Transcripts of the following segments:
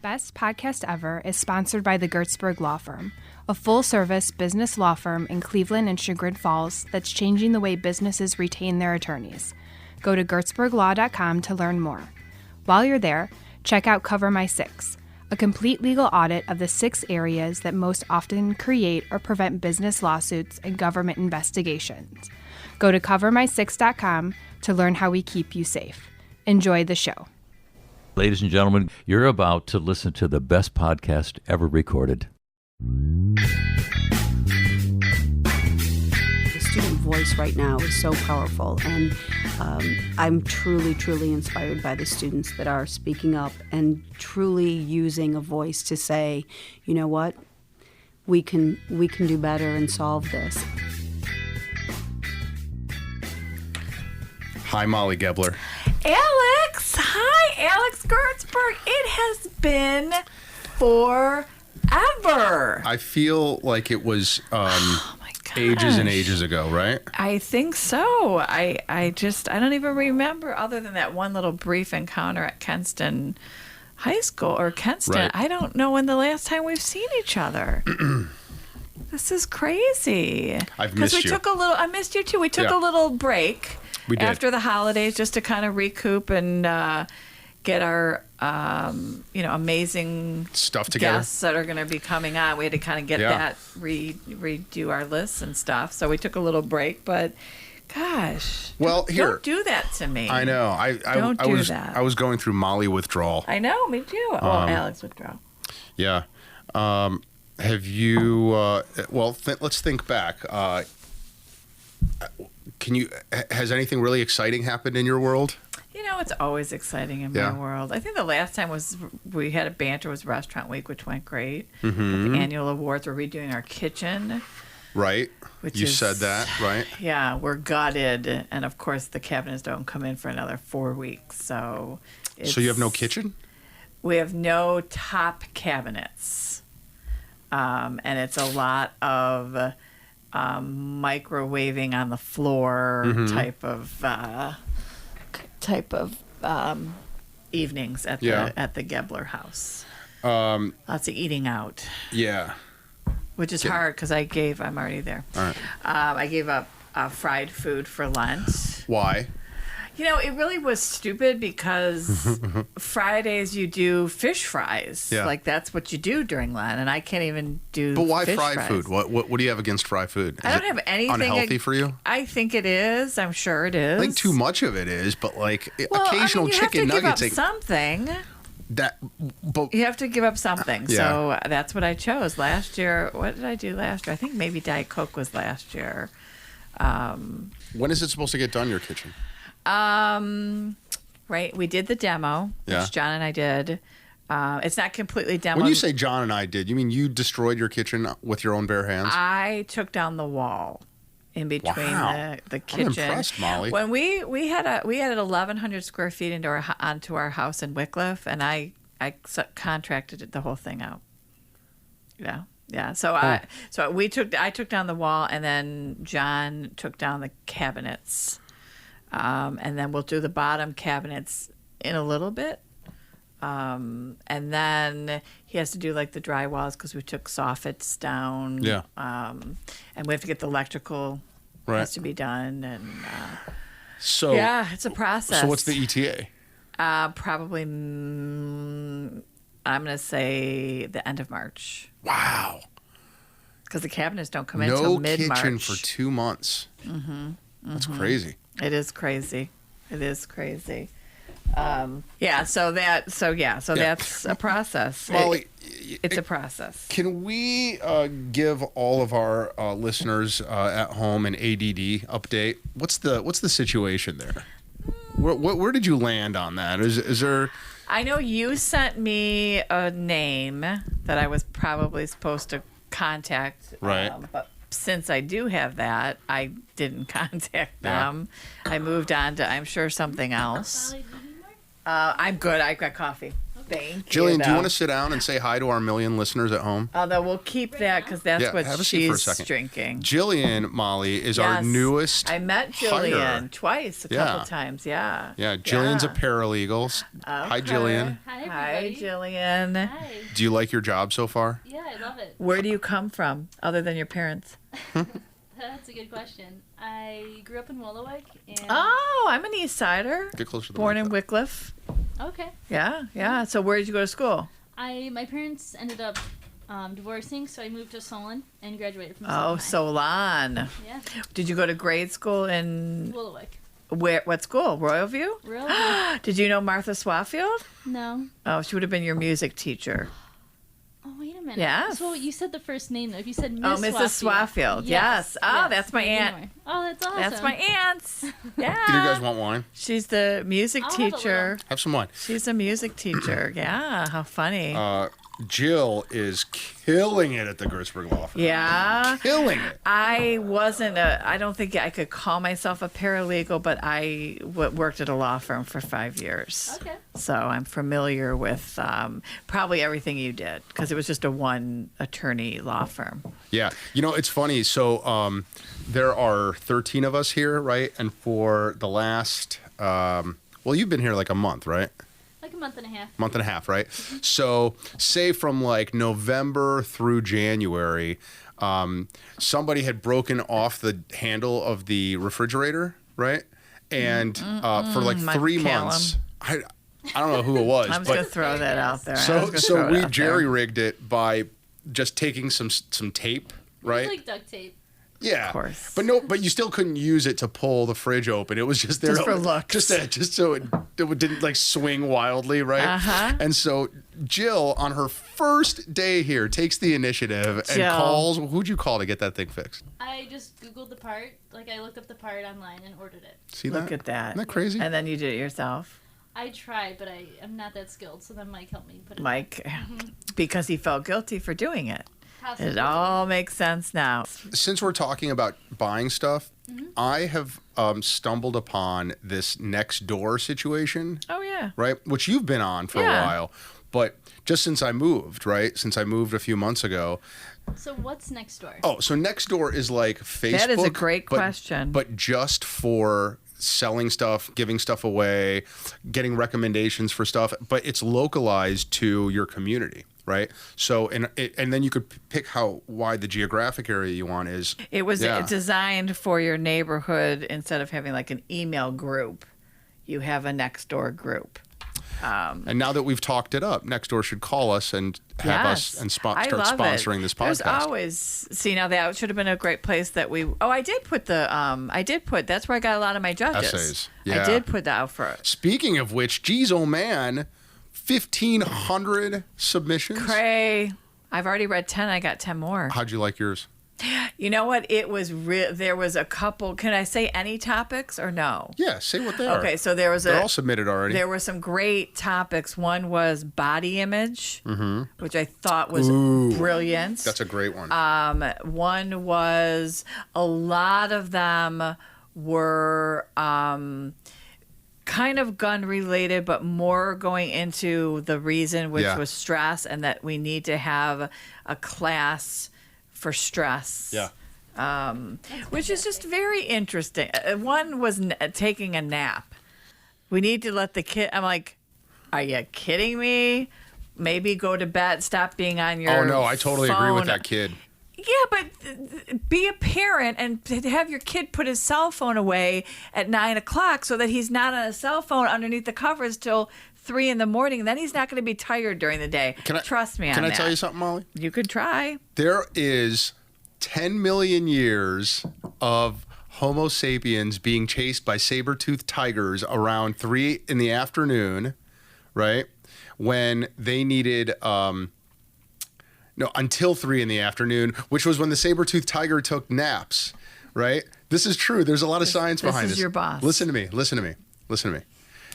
Best.Podcast.Ever is sponsored by the Gertzberg Law Firm, a full-service business law firm in Cleveland and Chagrin Falls that's changing the way businesses retain their attorneys. Go to gertzberglaw.com to learn more. While you're there, check out Cover My Six, a complete legal audit of the 6 areas that most often create or prevent business lawsuits and government investigations. Go to covermysix.com to learn how we keep you safe. Enjoy the show. Ladies and gentlemen, you're about to listen to the best podcast ever recorded. The student voice right now is so powerful, and I'm truly, truly inspired by the students that are speaking up and truly using a voice to say, you know what, we can do better and solve this. Hi, Molly Gebler. Alex! Hi, Alex Gertzberg. It has been forever. I feel like it was Oh my gosh. ages and ages ago, right? I think so. I don't even remember, other than that one little brief encounter at Kenston High School or Kenston. Right. I don't know when the last time we've seen each other. This is crazy. I've missed you. I missed you too. We took a little break. We did. After the holidays, just to kind of recoup and get our amazing Stuff together. guests that are going to be coming on. We had to kind of get that redo our lists and stuff. So we took a little break, but gosh, Well, don't do that to me. I know. Don't I do was that. I was going through Molly withdrawal. I know, me too. Well, Alex withdrawal. Yeah. Have you? Let's think back. Has anything really exciting happened in your world? You know, it's always exciting in my world. I think the last time we had a banter was Restaurant Week, which went great. Mm-hmm. With the annual awards, we're redoing our kitchen. Right. You said that, right? Yeah, we're gutted, and of course the cabinets don't come in for another 4 weeks. So you have no kitchen? We have no top cabinets, and it's a lot of microwaving on the floor type of evenings at the Gebler house. Lots of eating out. Yeah. Which is hard because I'm already there. All right. I gave up fried food for Lent. Why? You know, it really was stupid because Fridays you do fish fries. Yeah. Like that's what you do during Lent, and I can't even do. But why fish fried fries. food? What do you have against fried food? I don't have anything unhealthy for you? I think it is. I'm sure it is. I think too much of it is, but like well, occasional you chicken have to nuggets. give up something. You have to give up something. Yeah. So that's what I chose last year. What did I do last year? I think maybe Diet Coke was last year. When is it supposed to get done, your kitchen? Right. We did the demo, which John and I did. It's not completely demo. When you say John and I did, you mean you destroyed your kitchen with your own bare hands? I took down the wall in between the kitchen. I'm impressed, Molly. When we had 1,100 square feet onto our house in Wycliffe, and I contracted the whole thing out. Yeah. So I took down the wall, and then John took down the cabinets. And then we'll do the bottom cabinets in a little bit. And then he has to do like the dry walls because we took soffits down. Yeah. And we have to get the electrical has to be done. And it's a process. So what's the ETA? Probably, I'm going to say the end of March. Wow. Because the cabinets don't come in until mid-March. No kitchen for 2 months. Mm-hmm. That's crazy. It is crazy. So that's a process. Molly, it's a process. Can we give all of our listeners at home an ADD update? What's the situation there? Where did you land on that? Is there? I know you sent me a name that I was probably supposed to contact. Right. But since I do have that, I didn't contact them. I moved on to, I'm sure, something else. I'm good. I got coffee. Thank you. Jillian, do you want to sit down and say hi to our million listeners at home? Although we'll keep that because that's what have a seat for a she's second. Jillian, Molly, is our newest I met Jillian hire. twice, a couple times. Yeah. Yeah, Jillian's a paralegal. Hi, Jillian. Hi, Hi, Jillian. Hi. Do you like your job so far? Yeah, I love it. Where do you come from, other than your parents? That's a good question. I grew up in Willowick. And Oh, I'm an East Sider. Get closer to the Born mic, in though. Wycliffe. Okay. Yeah. So where did you go to school? My parents ended up divorcing, so I moved to Solon and graduated from Oh, Solon. Solon. Yeah. Did you go to grade school in Willowick. what school? Royalview? Really? Did you know Martha Swafield? No. Oh, she would have been your music teacher. Oh, wait a minute. Yes. So you said the first name, though. If you said Miss Oh, Mrs. Swafield. Yes. Oh, that's my Maybe aunt. more. Oh, that's awesome. That's my aunt. Yeah. Do you guys want wine? She's the music I'll have a teacher. Have some wine. She's a music teacher. Yeah. How funny. Jill is killing it at the Gertzberg Law Firm. Yeah. Killing it. I don't think I could call myself a paralegal, but I worked at a law firm for 5 years. Okay. So I'm familiar with probably everything you did, because it was just a one attorney law firm. Yeah. You know, it's funny. So there are 13 of us here, right? And for the last, you've been here like a month, right? Like a month and a half. Month and a half, right? So say from like November through January, somebody had broken off the handle of the refrigerator, right? And for like Mike 3 Callum. months, I don't know who it was, I'm just but going to throw that out there. so we jerry-rigged it by just taking some tape, right? It's like duct tape. Yeah, Of course. but you still couldn't use it to pull the fridge open. It was just there Just for looks. just so it didn't like swing wildly, right? Uh-huh. And so Jill, on her first day here, takes the initiative and Jill. calls. Who'd you call to get that thing fixed? I just Googled the part. Like, I looked up the part online and ordered it. See Look that? at that. Isn't that crazy? And then you did it yourself. I tried, but I'm not that skilled, so then Mike helped me put it Mike, because he felt guilty for doing it. possibly. It all makes sense now. Since we're talking about buying stuff, Mm-hmm. I have stumbled upon this Nextdoor situation. Oh, yeah. Right? Which you've been on for Yeah. a while. But just since I moved, right? Since I moved a few months ago. So what's next door? Oh, so Nextdoor is like Facebook. That is a great but- question. But just for selling stuff, giving stuff away, getting recommendations for stuff. But it's localized to your community, right? So, and then you could pick how wide the geographic area you want is. It was Yeah. designed for your neighborhood. Instead of having like an email group, you have a Nextdoor group. And now that we've talked it up, Nextdoor should call us and have us and I start love sponsoring it. this There's podcast. always, see, now that should have been a great place that we. Oh, I did put that's where I got a lot of my judges. Essays. Yeah. I did put that out for Speaking of which, geez, oh man, 1,500 submissions. Cray. I've already read 10. I got 10 more. How'd you like yours? You know what? It was there was a couple. Can I say any topics or no? Yeah, say what they are. Okay, so there was They're all submitted already. There were some great topics. One was body image, which I thought was brilliant. That's a great one. One was a lot of them were kind of gun related, but more going into the reason, which Yeah. was stress, and that we need to have a class for stress. yeah. Which is just very interesting. One was taking a nap. We need to let the kid. I'm like, are you kidding me? Maybe go to bed. Stop being on your. Oh no, I totally agree with phone. that kid. Yeah, but be a parent and have your kid put his cell phone away at 9 o'clock so that he's not on a cell phone underneath the covers till 3 in the morning. Then he's not going to be tired during the day. Trust me on that. Can I tell you something, Molly? You could try. There is 10 million years of Homo sapiens being chased by saber-toothed tigers around 3 in the afternoon, right? When they needed, until 3 in the afternoon, which was when the saber-toothed tiger took naps, right? This is true. There's a lot of science behind this. This is your boss. Listen to me.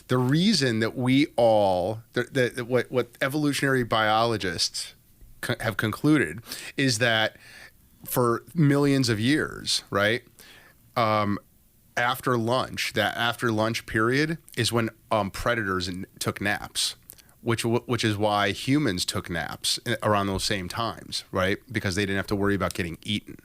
The reason that we all, what evolutionary biologists have concluded is that for millions of years, right? After lunch, that after lunch period is when predators took naps, which is why humans took naps around those same times, right? Because they didn't have to worry about getting eaten.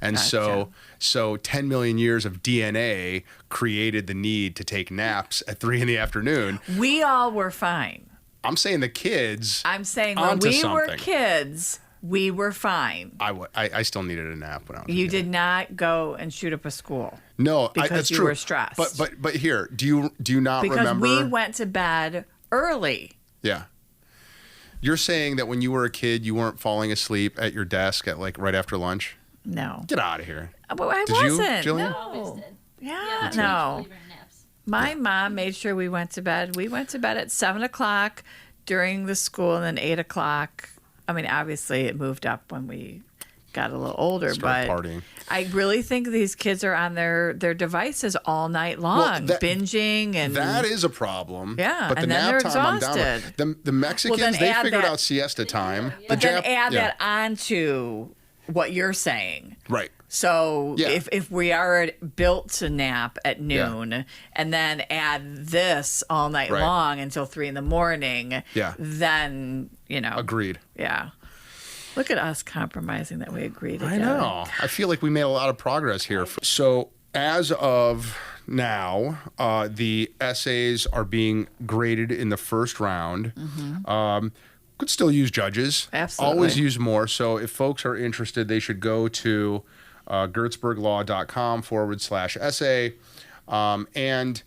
And Gotcha. so 10 million years of DNA created the need to take naps at 3 in the afternoon. We all were fine. I'm saying the kids. I'm saying when onto we were something. kids, we were fine. I still needed a nap when I was. You a kid. did not go and shoot up a school. No, because that's you true. were stressed. But here, do you not because remember? we went to bed early. Yeah. You're saying that when you were a kid, you weren't falling asleep at your desk at like right after lunch? No. Get out of here. But I Did you, wasn't. Jillian? Always No. did. Yeah, we no. leave her in naps. My mom made sure we went to bed. We went to bed at 7 o'clock during the school, and then 8 o'clock. I mean, obviously, it moved up when we got a little older, Start but partying. I really think these kids are on their devices all night long, binging and that is a problem. Yeah, but the and then nap they're time I'm down exhausted. with. The Mexicans then they add figured that- out siesta time. But The then add yeah. that onto what you're saying. Right. So Yeah. if we are built to nap at noon and then add this all night Right. long until 3 a.m, Yeah. then, Agreed. Yeah. Look at us compromising that we agree together. I know. I feel like we made a lot of progress here. So as of now, the essays are being graded in the first round. Could still use judges. Absolutely. Always use more. So if folks are interested, they should go to gertzberglaw.com/essay and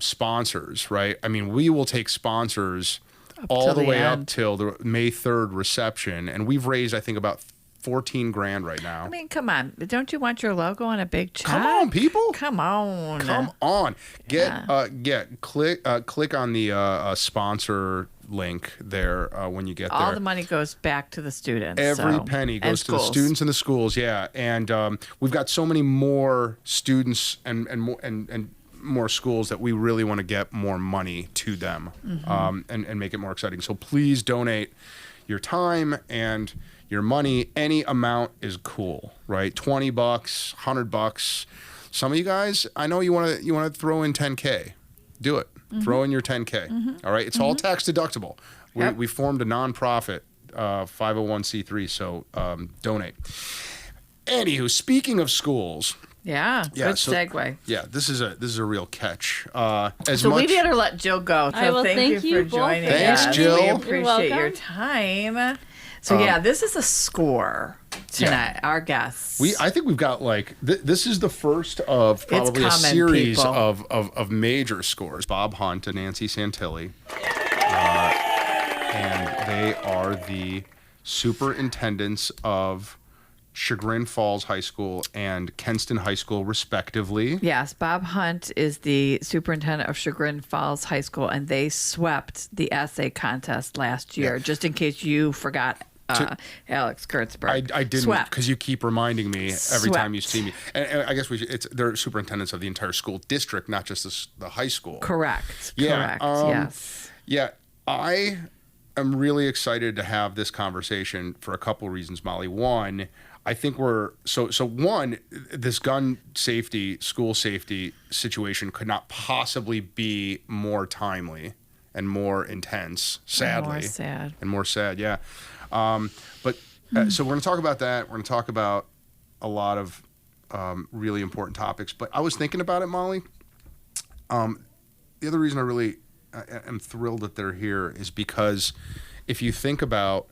sponsors, right? I mean, we will take sponsors all till the the way up end. till the May 3rd reception. And we've raised, I think, about 14 grand right now. I mean, come on. Don't you want your logo on a big check? Come on, people. Come on. Come on. Yeah. Click on the sponsor link there when you get there. All the money goes back to the students. Every so- penny and goes to the schools. students and the schools, yeah. And we've got so many more students and more schools that we really want to get more money to them and make it more exciting. So please donate your time and your money. Any amount is cool, right? $20, $100. Some of you guys, I know you want to throw in $10K. Do it. Throw in your $10K. All right, it's all tax deductible. Yep. We formed a nonprofit, 501c3. So donate. Anywho, speaking of schools. Yeah. Good so- segue. Yeah, this is a real catch. So we better let Jill go. So I will thank you for both joining for Thanks, us. Jill. We You're appreciate your welcome. time. So this is a score tonight. Our guests. I think we've got like this is the first of probably a coming, series people. of major scores. Bob Hunt and Nancy Santilli, and they are the superintendents of Chagrin Falls High School and Kenston High School, respectively. Yes, Bob Hunt is the superintendent of Chagrin Falls High School, and they swept the essay contest last year. Yeah. Just in case you forgot, Alex Kurtzberg. I didn't Swept. because you keep reminding me every time you see me. Swept. And I guess they're superintendents of the entire school district, not just the high school. Correct. Yeah, Correct. Yes. Yeah, I am really excited to have this conversation for a couple of reasons, Molly. One, I think one, this gun safety, school safety situation could not possibly be more timely and more intense, sadly. More sad. And more sad, yeah. So we're going to talk about that. We're going to talk about a lot of really important topics. But I was thinking about it, Molly. The other reason I really am thrilled that they're here is because if you think about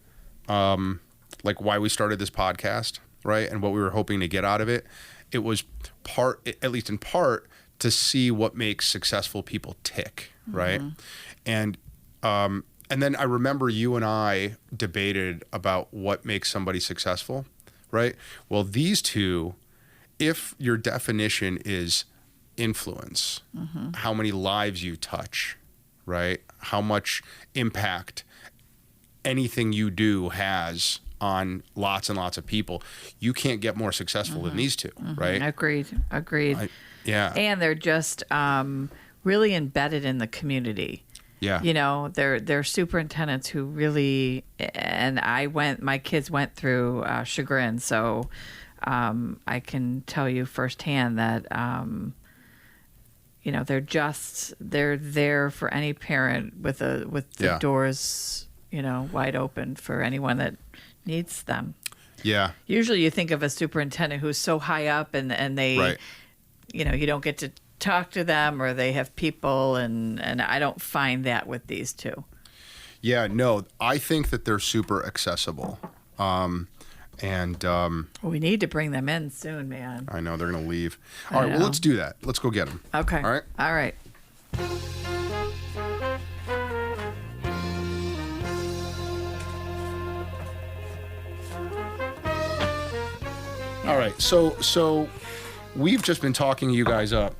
like why we started this podcast, right, and what we were hoping to get out of it, it was at least in part, to see what makes successful people tick, right? And then I remember you and I debated about what makes somebody successful, right? Well, these two, if your definition is influence, how many lives you touch, right? How much impact anything you do has on lots and lots of people, you can't get more successful than these two, right? Agreed. Yeah. And they're just really embedded in the community. Yeah. You know, they're superintendents who really, and my kids went through Chagrin, so I can tell you firsthand that, they're there for any parent with the doors, wide open for anyone that needs them. Yeah. Usually you think of a superintendent who's so high up and they, Right. You don't get to talk to them, or they have people, and I don't find that with these two. Yeah, no, I think that they're super accessible. We need to bring them in soon, man. I know they're going to leave. All right, well, let's do that. Let's go get them. Okay. All right. All right. All right. So we've just been talking you guys up.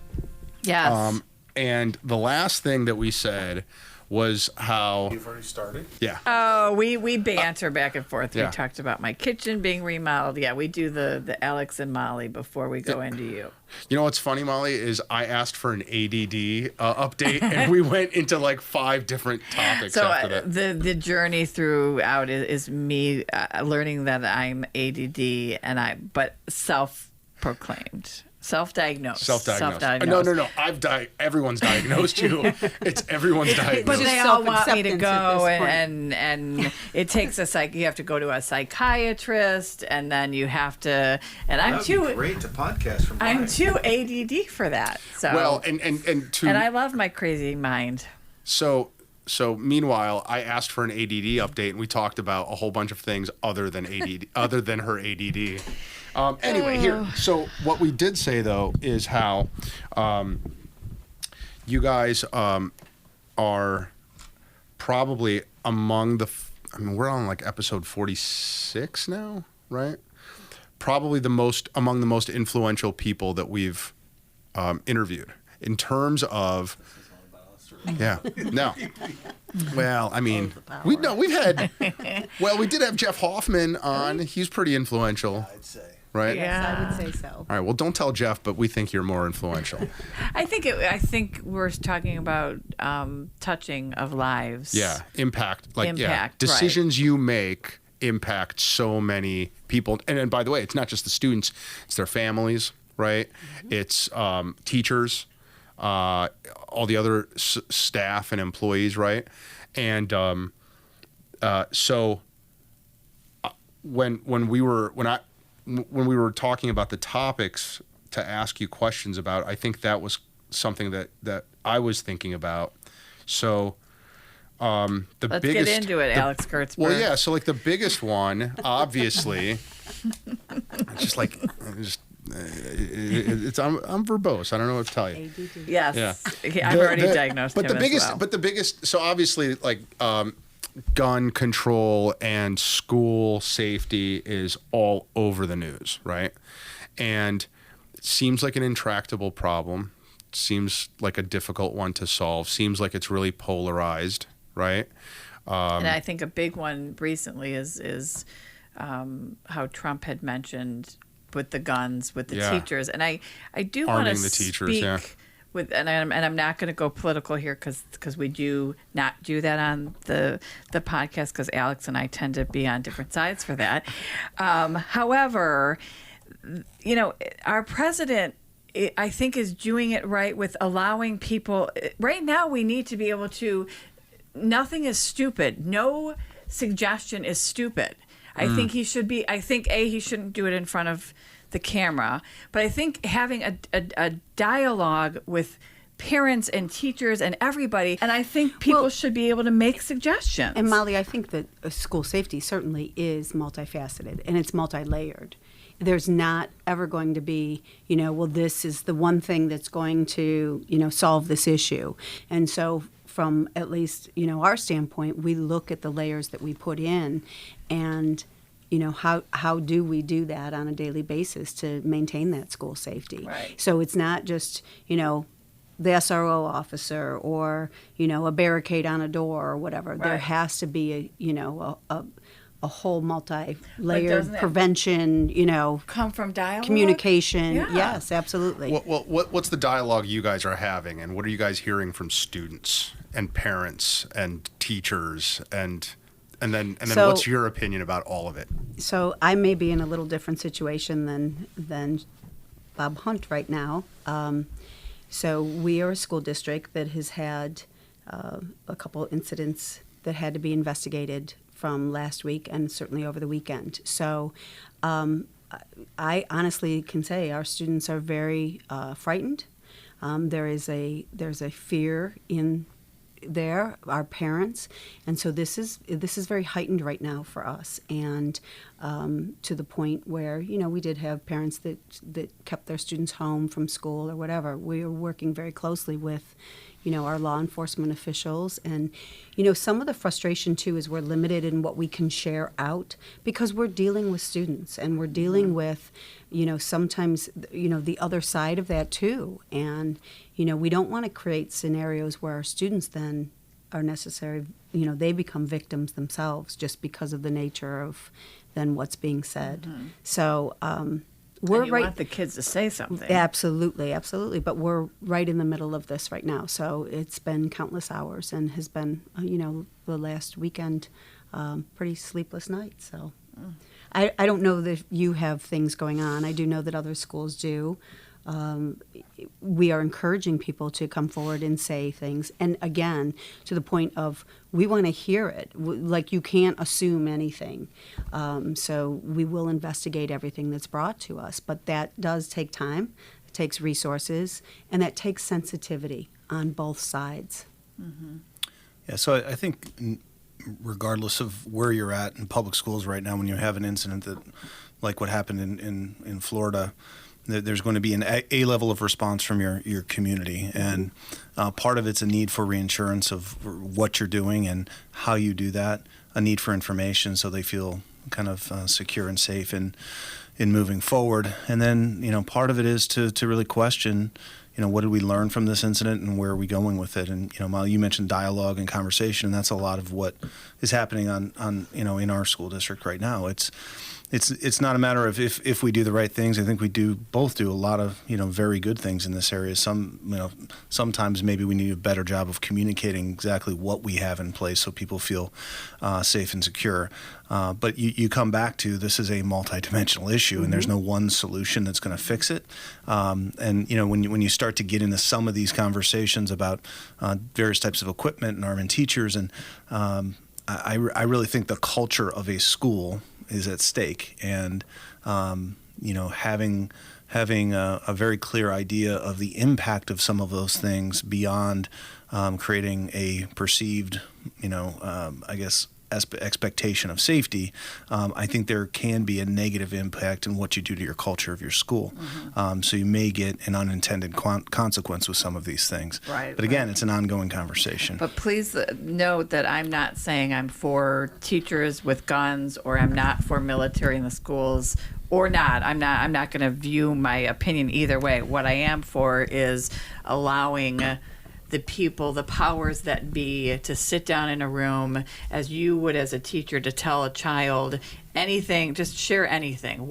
Yes. And the last thing that we said was how You've already started? yeah. Oh, we banter back and forth. Yeah. We talked about my kitchen being remodeled. Yeah, we do the Alex and Molly before we go into you. You know what's funny, Molly, is I asked for an ADD update, and we went into like 5 different topics So after that. the journey throughout is me learning that I'm ADD, but self-proclaimed. Self-diagnosed. No. Everyone's diagnosed you. It's everyone's diagnosed. But they all want me to Self-acceptance go, at this and it takes you have to go to a psychiatrist, and then you have to. And That would be great to podcast from I'm mine. too ADD for that. So well, and I love my crazy mind. So meanwhile, I asked for an ADD update, and we talked about a whole bunch of things other than ADD, other than her ADD. Anyway, here. So what we did say though is how you guys are probably among the. I mean, we're on like episode 46 now, right? Probably among the most influential people that we've interviewed in terms of. Yeah. No. Well, I mean, we did have Jeff Hoffman on. He's pretty influential, I'd say. right? Yeah. I would say so. All right. Well, don't tell Jeff, but we think you're more influential. I think we're talking about touching of lives. Yeah. Impact. Impact, right. Decisions you make impact so many people. And by the way, it's not just the students; it's their families, right? Mm-hmm. It's teachers. All the other staff and employees, right? And so when we were talking about the topics to ask you questions about, I think that was something that I was thinking about. So let's get into it, Alex Kurtzberg. Well, yeah. So like the biggest one, obviously, I'm verbose. I don't know what to tell you. ADD. Yes. I've already diagnosed him But the biggest, so obviously, like gun control and school safety is all over the news, right? And it seems like an intractable problem. Seems like a difficult one to solve. Seems like it's really polarized, right? And I think a big one recently is how Trump had mentioned with the guns, with the teachers, and I do want to Arming the teachers, speak with, and I'm not going to go political here because we do not do that on the podcast because Alex and I tend to be on different sides for that. However, you know, our president, I think, is doing it right with allowing people. Right now, we need to be able to. Nothing is stupid. No suggestion is stupid. I think he should be. I think he shouldn't do it in front of the camera. But I think having a dialogue with parents and teachers and everybody, and I think people should be able to make suggestions. And Molly, I think that school safety certainly is multifaceted and it's multi-layered. There's not ever going to be, this is the one thing that's going to, solve this issue. And so from at least, our standpoint, we look at the layers that we put in and, how do we do that on a daily basis to maintain that school safety? Right. So it's not just, the SRO officer or, a barricade on a door or whatever. Right. There has to be a whole multi-layered doesn't it prevention, come from dialogue, communication. Yeah. Yes, absolutely. What's the dialogue you guys are having, and what are you guys hearing from students and parents and teachers, and then So- what's your opinion about all of it? So I may be in a little different situation than Bob Hunt right now. So we are a school district that has had a couple incidents that had to be investigated from last week and certainly over the weekend. So I honestly can say our students are very frightened. There's a fear in there, our parents, and so this is very heightened right now for us, and to the point where we did have parents that kept their students home from school or whatever. We are working very closely with our law enforcement officials, and some of the frustration too is we're limited in what we can share out because we're dealing with students and we're dealing with sometimes the other side of that too, and we don't want to create scenarios where our students then are necessary, they become victims themselves just because of the nature of then what's being said. So we're you want the kids to say something. Absolutely. But we're right in the middle of this right now. So it's been countless hours and has been, the last weekend, pretty sleepless nights. So I don't know that you have things going on. I do know that other schools do. We are encouraging people to come forward and say things. And again, to the point of we want to hear it. Like, you can't assume anything. So we will investigate everything that's brought to us. But that does take time. It takes resources. And that takes sensitivity on both sides. Yeah, so I think regardless of where you're at in public schools right now, when you have an incident that, like what happened in Florida, there's going to be an A level of response from your community, and part of it's a need for reinsurance of what you're doing and how you do that, a need for information so they feel kind of secure and safe in moving forward, and then part of it is to really question what did we learn from this incident and where are we going with it. And Molly, you mentioned dialogue and conversation, and that's a lot of what is happening on in our school district right now. It's not a matter of if we do the right things. I think we both do a lot of very good things in this area. Sometimes maybe we need a better job of communicating exactly what we have in place so people feel safe and secure. But you come back to this is a multidimensional issue, and there's no one solution that's going to fix it. And when you start to get into some of these conversations about various types of equipment and arming teachers, and I really think the culture of a school is at stake, and having a very clear idea of the impact of some of those things beyond creating a perceived, expectation of safety, I think there can be a negative impact in what you do to your culture of your school. So you may get an unintended consequence with some of these things. Right. But again, it's an ongoing conversation. But please note that I'm not saying I'm for teachers with guns, or I'm not for military in the schools, or not. I'm not going to view my opinion either way. What I am for is allowing the people, the powers that be, to sit down in a room as you would as a teacher to tell a child anything, just share anything,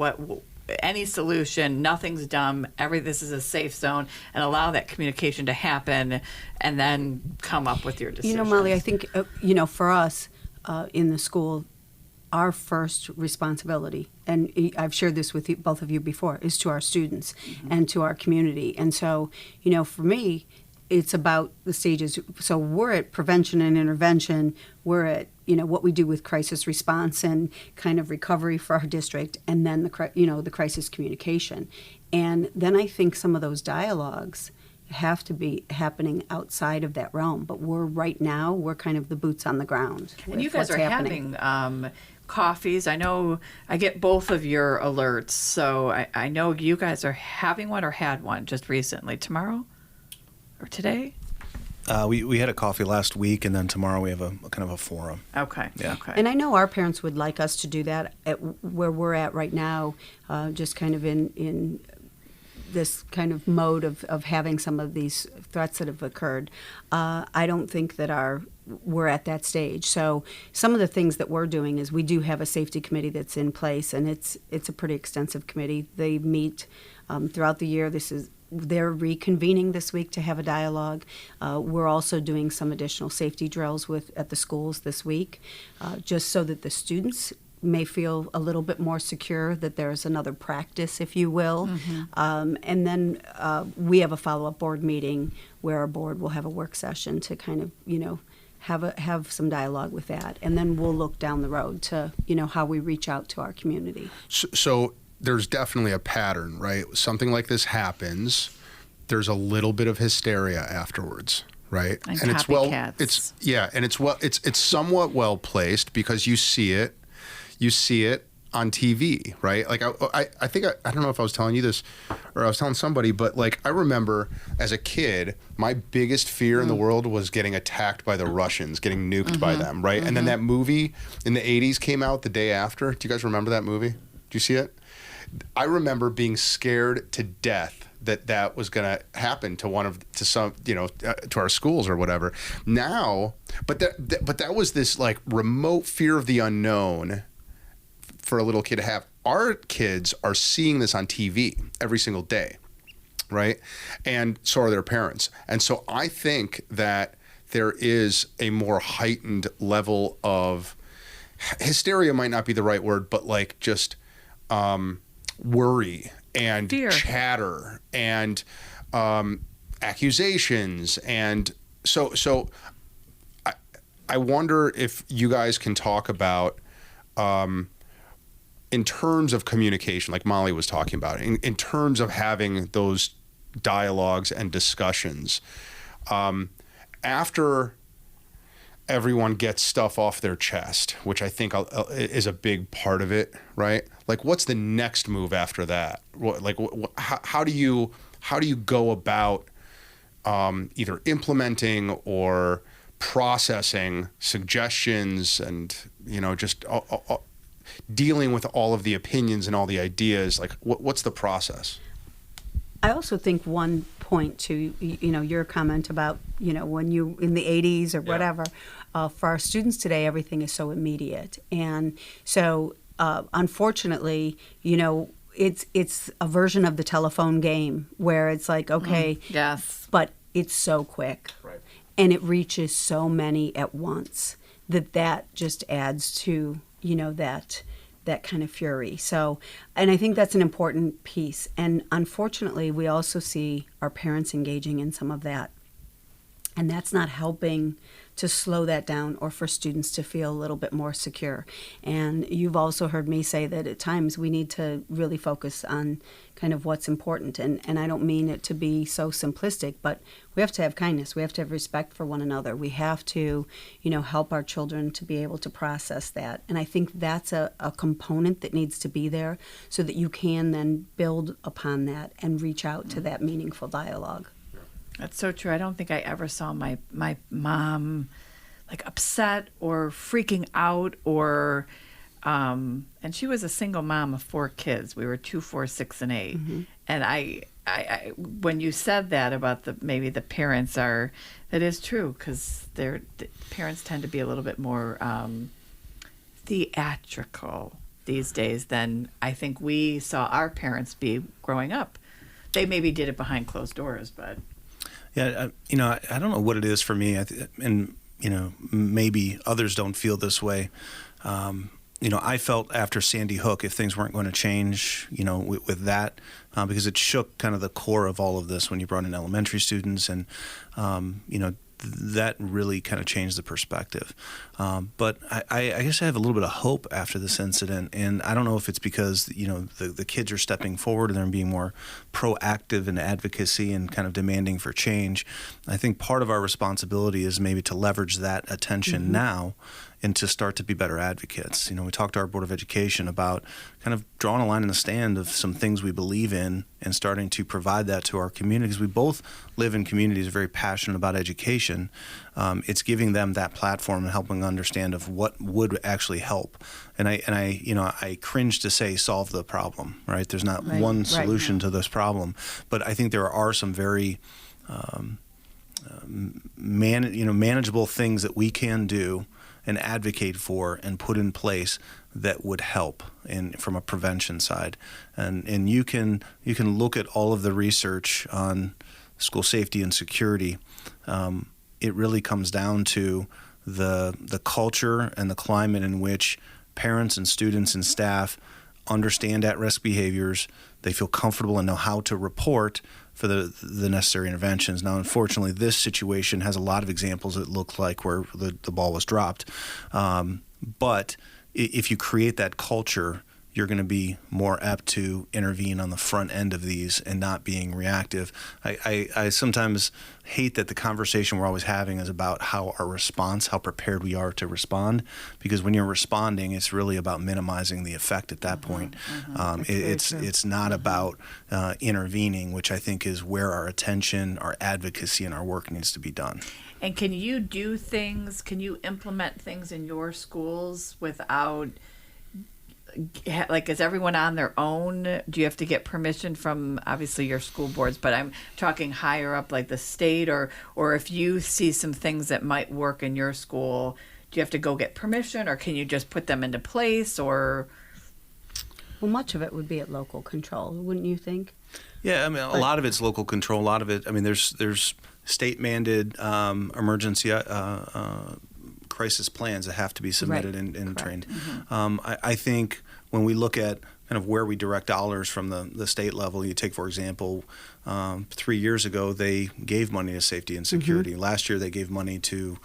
any solution, nothing's dumb, this is a safe zone, and allow that communication to happen, and then come up with your decisions. Molly, I think, for us in the school, our first responsibility, and I've shared this with both of you before, is to our students and to our community. And so, for me, it's about the stages. So we're at prevention and intervention. We're at, what we do with crisis response and kind of recovery for our district, and then the crisis communication. And then I think some of those dialogues have to be happening outside of that realm. But we're kind of the boots on the ground. And you guys are having coffees. I know I get both of your alerts. So I know you guys are having one or had one just recently. Tomorrow? Or today? We had a coffee last week, and then tomorrow we have a kind of a forum. Okay. Yeah. Okay. And I know our parents would like us to do that at where we're at right now, just kind of in this kind of mode of having some of these threats that have occurred. I don't think that we're at that stage. So some of the things that we're doing is we do have a safety committee that's in place, and it's a pretty extensive committee. They meet throughout the year. They're reconvening this week to have a dialogue. We're also doing some additional safety drills at the schools this week, just so that the students may feel a little bit more secure, that there's another practice, if you will. And then we have a follow-up board meeting where our board will have a work session to kind of, have some dialogue with that. And then we'll look down the road to, how we reach out to our community. So there's definitely a pattern, right? Something like this happens, there's a little bit of hysteria afterwards, right? And it's well, copycats. it's somewhat well placed because you see it on TV, right? Like I think I don't know if I was telling you this or I was telling somebody, but like I remember as a kid, my biggest fear in the world was getting attacked by the Russians, getting nuked by them, right? And then that movie in the 80s came out the day after. Do you guys remember that movie? Do you see it? I remember being scared to death that was going to happen to our schools or whatever. Now, but that was this like remote fear of the unknown for a little kid to have. Our kids are seeing this on TV every single day, right? And so are their parents. And so I think that there is a more heightened level of hysteria, might not be the right word, but like just worry and fear, chatter and accusations. And so I wonder if you guys can talk about in terms of communication, like Molly was talking about, in terms of having those dialogues and discussions, after everyone gets stuff off their chest, which I think is a big part of it, right? Like, what's the next move after that? How do you go about either implementing or processing suggestions and, just dealing with all of the opinions and all the ideas? Like, what's the process? I also think one point to, your comment about, when you in the 80s or whatever, for our students today, everything is so immediate. And so, unfortunately, it's a version of the telephone game where it's like, okay, yes, but it's so quick. Right. And it reaches so many at once that just adds to, that kind of fury. So, and I think that's an important piece. And unfortunately, we also see our parents engaging in some of that. And that's not helping to slow that down or for students to feel a little bit more secure. And you've also heard me say that at times we need to really focus on kind of what's important. And I don't mean it to be so simplistic, but we have to have kindness. We have to have respect for one another. We have to, help our children to be able to process that. And I think that's a component that needs to be there so that you can then build upon that and reach out to that meaningful dialogue. That's so true. I don't think I ever saw my mom like upset or freaking out or and she was a single mom of 4 kids. We were 2, 4, 6, and 8. Mm-hmm. And I when you said that about maybe the parents that is true, because the parents tend to be a little bit more theatrical these days than I think we saw our parents be growing up. They maybe did it behind closed doors, but. Yeah, I don't know what it is for me, and maybe others don't feel this way. I felt after Sandy Hook, if things weren't going to change, with that, because it shook kind of the core of all of this when you brought in elementary students, and that really kind of changed the perspective. But I guess I have a little bit of hope after this incident, and I don't know if it's because the kids are stepping forward and they're being more proactive in advocacy and kind of demanding for change. I think part of our responsibility is maybe to leverage that attention now and to start to be better advocates. We talked to our Board of Education about kind of drawing a line in the sand of some things we believe in and starting to provide that to our communities. We both live in communities very passionate about education. It's giving them that platform and helping understand of what would actually help. And I cringe to say solve the problem, right? There's not one solution to this problem, but I think there are some very manageable things that we can do and advocate for and put in place that would help from a prevention side. And you can look at all of the research on school safety and security. It really comes down to the culture and the climate in which parents and students and staff understand at-risk behaviors. They feel comfortable and know how to report for the necessary interventions. Now, unfortunately, this situation has a lot of examples that look like where the ball was dropped. But if you create that culture you're going to be more apt to intervene on the front end of these and not being reactive. I sometimes hate that the conversation we're always having is about how prepared we are to respond, because when you're responding, it's really about minimizing the effect at that point. It's not about intervening, which I think is where our attention, our advocacy, and our work needs to be done. And can you implement things in your schools without, like, is everyone on their own? Do you have to get permission from, obviously, your school boards, but I'm talking higher up, like the state, or if you see some things that might work in your school, do you have to go get permission, or can you just put them into place, or? Well, much of it would be at local control, wouldn't you think? Yeah, I mean, a lot of it's local control. A lot of it, I mean, there's state-mandated emergency crisis plans that have to be submitted and trained. I think when we look at kind of where we direct dollars from the state level, you take, for example, 3 years ago, they gave money to safety and security. Last year, they gave money to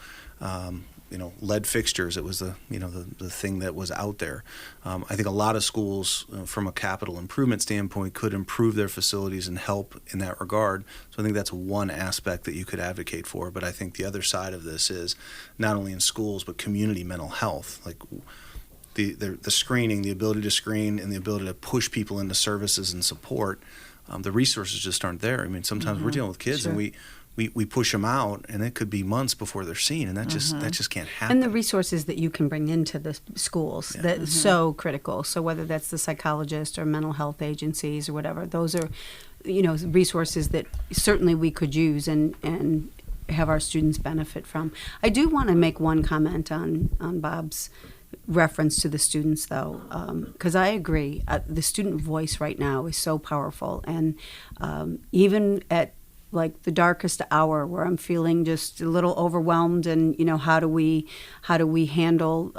lead fixtures. It was the thing that was out there. I think a lot of schools, from a capital improvement standpoint, could improve their facilities and help in that regard. So I think that's one aspect that you could advocate for. But I think the other side of this is not only in schools, but community mental health. Like the screening, the ability to screen, and the ability to push people into services and support. The resources just aren't there. I mean, sometimes we're dealing with kids and we push them out, and it could be months before they're seen, and that just can't happen. And the resources that you can bring into the schools, that's so critical. So whether that's the psychologist or mental health agencies or whatever, those are, resources that certainly we could use and have our students benefit from. I do want to make one comment on Bob's reference to the students, though, because I agree. The student voice right now is so powerful, and even at like the darkest hour where I'm feeling just a little overwhelmed, and how do we handle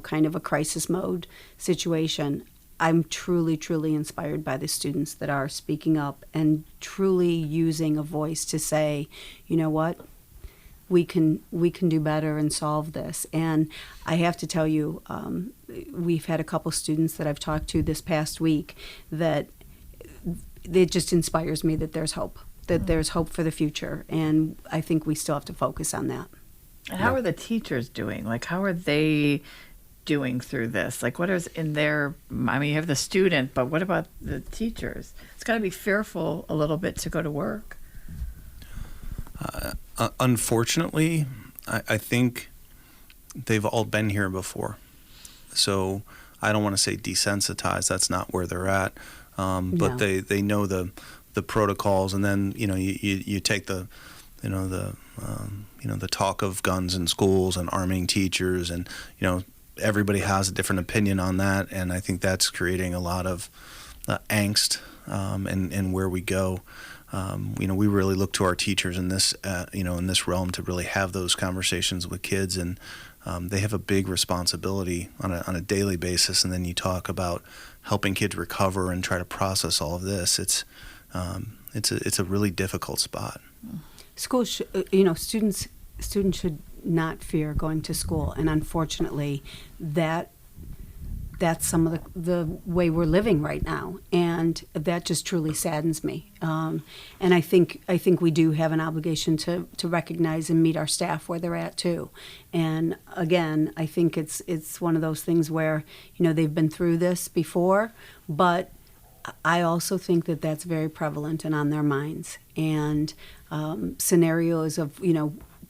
kind of a crisis mode situation, I'm truly inspired by the students that are speaking up and truly using a voice to say, you know what, we can do better and solve this. And I have to tell you, we've had a couple students that I've talked to this past week that it just inspires me that there's hope. That there's hope for the future, and I think we still have to focus on that. And how are the teachers doing? Like, how are they doing through this? Like, what is in their, I mean, you have the student, but what about the teachers? It's got to be fearful a little bit to go to work. Unfortunately, I think they've all been here before. So I don't want to say desensitized. That's not where they're at. But they know the protocols, and then you take the talk of guns in schools and arming teachers, and everybody has a different opinion on that, and I think that's creating a lot of angst and where we go. We really look to our teachers in this in this realm to really have those conversations with kids, and they have a big responsibility on a daily basis. And then you talk about helping kids recover and try to process all of this. It's a really difficult spot. Schools, students should not fear going to school, and unfortunately, that's some of the way we're living right now, and that just truly saddens me. And I think we do have an obligation to recognize and meet our staff where they're at too. And again, I think it's one of those things where they've been through this before, but I also think that that's very prevalent and on their minds, and scenarios of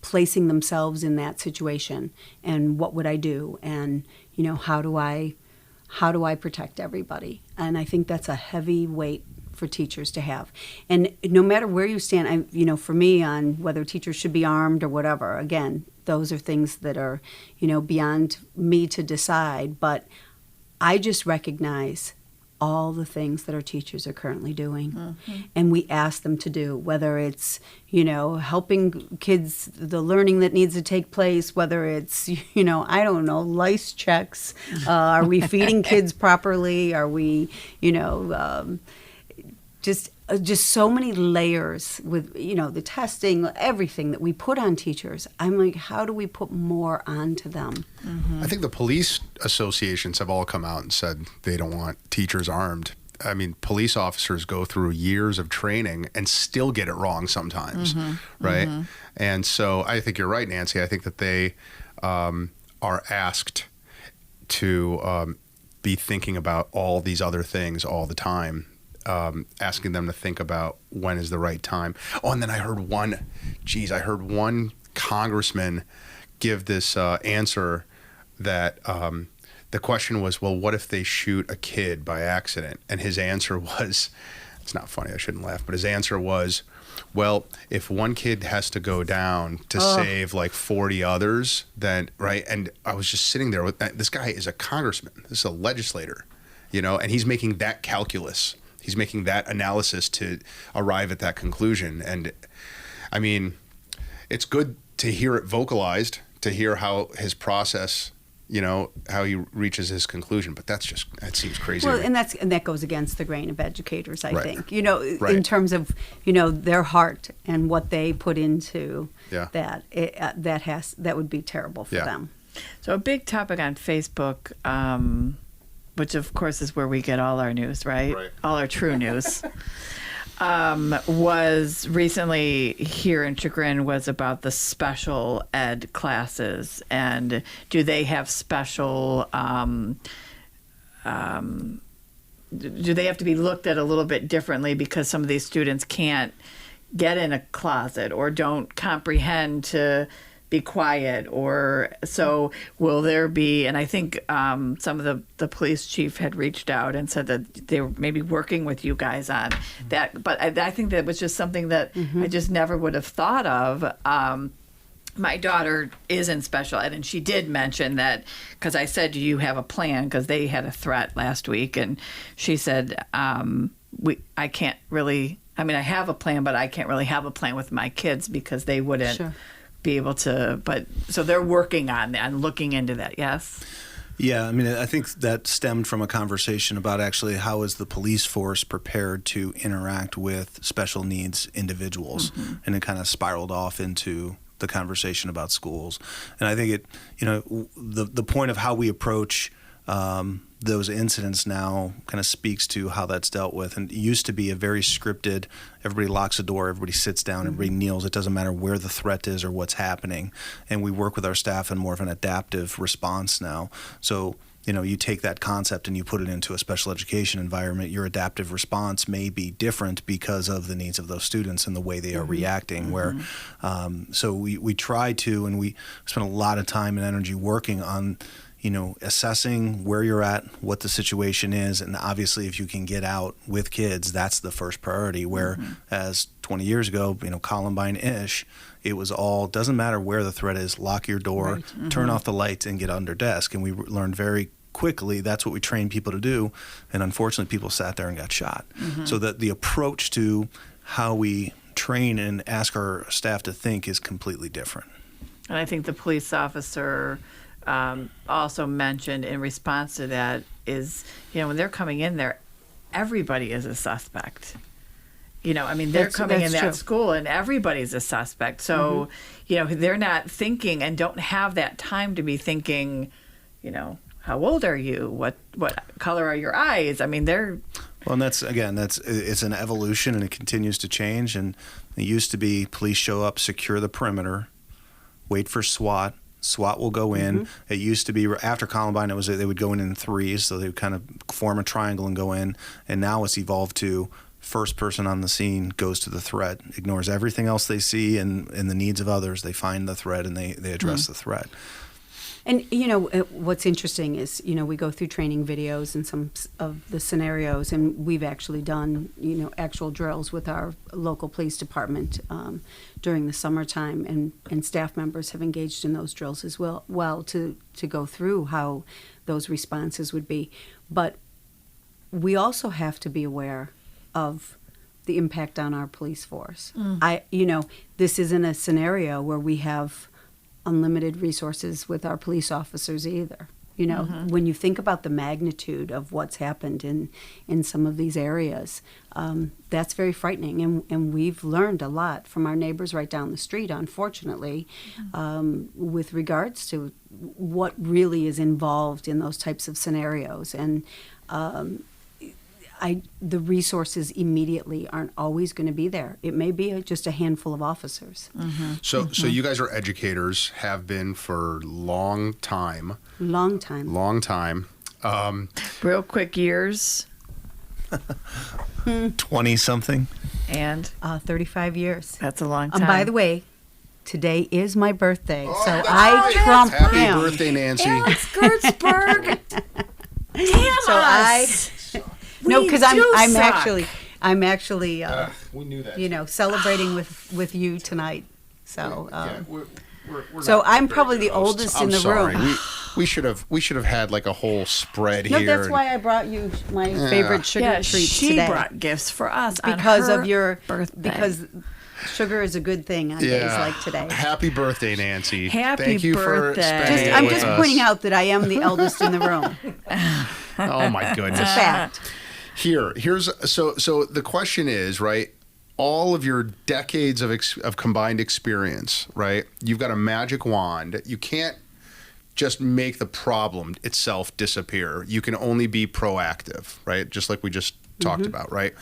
placing themselves in that situation, and what would I do, and how do I protect everybody? And I think that's a heavy weight for teachers to have. And no matter where you stand, for me, on whether teachers should be armed or whatever, again, those are things that are beyond me to decide. But I just recognize all the things that our teachers are currently doing, and we ask them to do, whether it's helping kids, the learning that needs to take place, whether it's I don't know, lice checks, are we feeding kids properly, are we just just so many layers with, the testing, everything that we put on teachers. I'm like, how do we put more onto them? I think the police associations have all come out and said they don't want teachers armed. I mean, police officers go through years of training and still get it wrong sometimes, right? And so I think you're right, Nancy. I think that they are asked to be thinking about all these other things all the time, asking them to think about when is the right time. Oh, and then I heard one congressman give this answer that the question was, well, what if they shoot a kid by accident? And his answer was, it's not funny, I shouldn't laugh, but his answer was, well, if one kid has to go down to save like 40 others, then, right? And I was just sitting there with this guy is a congressman, this is a legislator, and he's making that calculus. He's making that analysis to arrive at that conclusion. And I mean, it's good to hear it vocalized, to hear how his process, how he reaches his conclusion, but that seems crazy. Well, and that goes against the grain of educators, I think. Right. In terms of their heart and what they put into that, that would be terrible for them. So a big topic on Facebook, which of course is where we get all our news, right? All our true news. Was recently here in Chagrin was about the special ed classes, and do they have special, do they have to be looked at a little bit differently because some of these students can't get in a closet or don't comprehend to be quiet, or so will there be, and I think some of the police chief had reached out and said that they were maybe working with you guys on that, but I think that was just something that I just never would have thought of. My daughter is in special ed, and she did mention that, because I said, do you have a plan, because they had a threat last week, and she said, I can't really, I mean, I have a plan, but I can't really have a plan with my kids because they wouldn't be able to, but so they're working on that and looking into that. Yes. Yeah, I mean, I think that stemmed from a conversation about actually how is the police force prepared to interact with special needs individuals, and it kind of spiraled off into the conversation about schools. And I think it, the point of how we approach those incidents now kind of speaks to how that's dealt with. And it used to be a very scripted, everybody locks the door, everybody sits down, everybody kneels. It doesn't matter where the threat is or what's happening. And we work with our staff in more of an adaptive response now. So, you take that concept and you put it into a special education environment, your adaptive response may be different because of the needs of those students and the way they are reacting. Where, so we try to, and we spend a lot of time and energy working on assessing where you're at, what the situation is, and obviously if you can get out with kids, that's the first priority. Whereas 20 years ago, Columbine-ish, it was all, doesn't matter where the threat is, lock your door, turn off the lights, and get under desk. And we learned very quickly that's what we trained people to do, and unfortunately people sat there and got shot. So that the approach to how we train and ask our staff to think is completely different. And I think the police officer also mentioned in response to that is, when they're coming in there, everybody is a suspect. They're coming in that school and everybody's a suspect. So, they're not thinking and don't have that time to be thinking, how old are you? What color are your eyes? I mean, they're... Well, and it's an evolution, and it continues to change. And it used to be police show up, secure the perimeter, wait for SWAT. SWAT will go in. It used to be after Columbine, it was they would go in threes, so they would kind of form a triangle and go in. And now it's evolved to first person on the scene goes to the threat, ignores everything else they see and the needs of others. They find the threat and they address the threat. And, what's interesting is, we go through training videos and some of the scenarios, and we've actually done, actual drills with our local police department during the summertime, and staff members have engaged in those drills as well to go through how those responses would be. But we also have to be aware of the impact on our police force. This isn't a scenario where we have unlimited resources with our police officers either. You know, when you think about the magnitude of what's happened in some of these areas, that's very frightening. And we've learned a lot from our neighbors right down the street, unfortunately, with regards to what really is involved in those types of scenarios. And the resources immediately aren't always going to be there. It may be just a handful of officers. So you guys are educators, have been for long time. Long time. Real quick years. 20-something. And 35 years. that's a long time. And by the way, today is my birthday, so that's I right. trump Happy him. birthday, Nancy. Alex Gertzberg. Damn So us. No, because I'm suck. actually We knew that. you know, celebrating with you tonight. So we're so not I'm very probably good the hosts. oldest I'm in the sorry. room. We should have had like a whole spread No, here. that's why I brought you my favorite sugar Yeah, treats she today. brought gifts for us on because her of your birthday. because sugar is a good thing on days like today. Happy birthday, Nancy. Happy Thank you birthday. for spending it I'm with just us. pointing out that I am the eldest in the room. Oh my goodness. It's a fact. Here's so the question is, right? All of your decades of combined experience, right? You've got a magic wand. You can't just make the problem itself disappear. You can only be proactive, right? Just like we just talked about, right?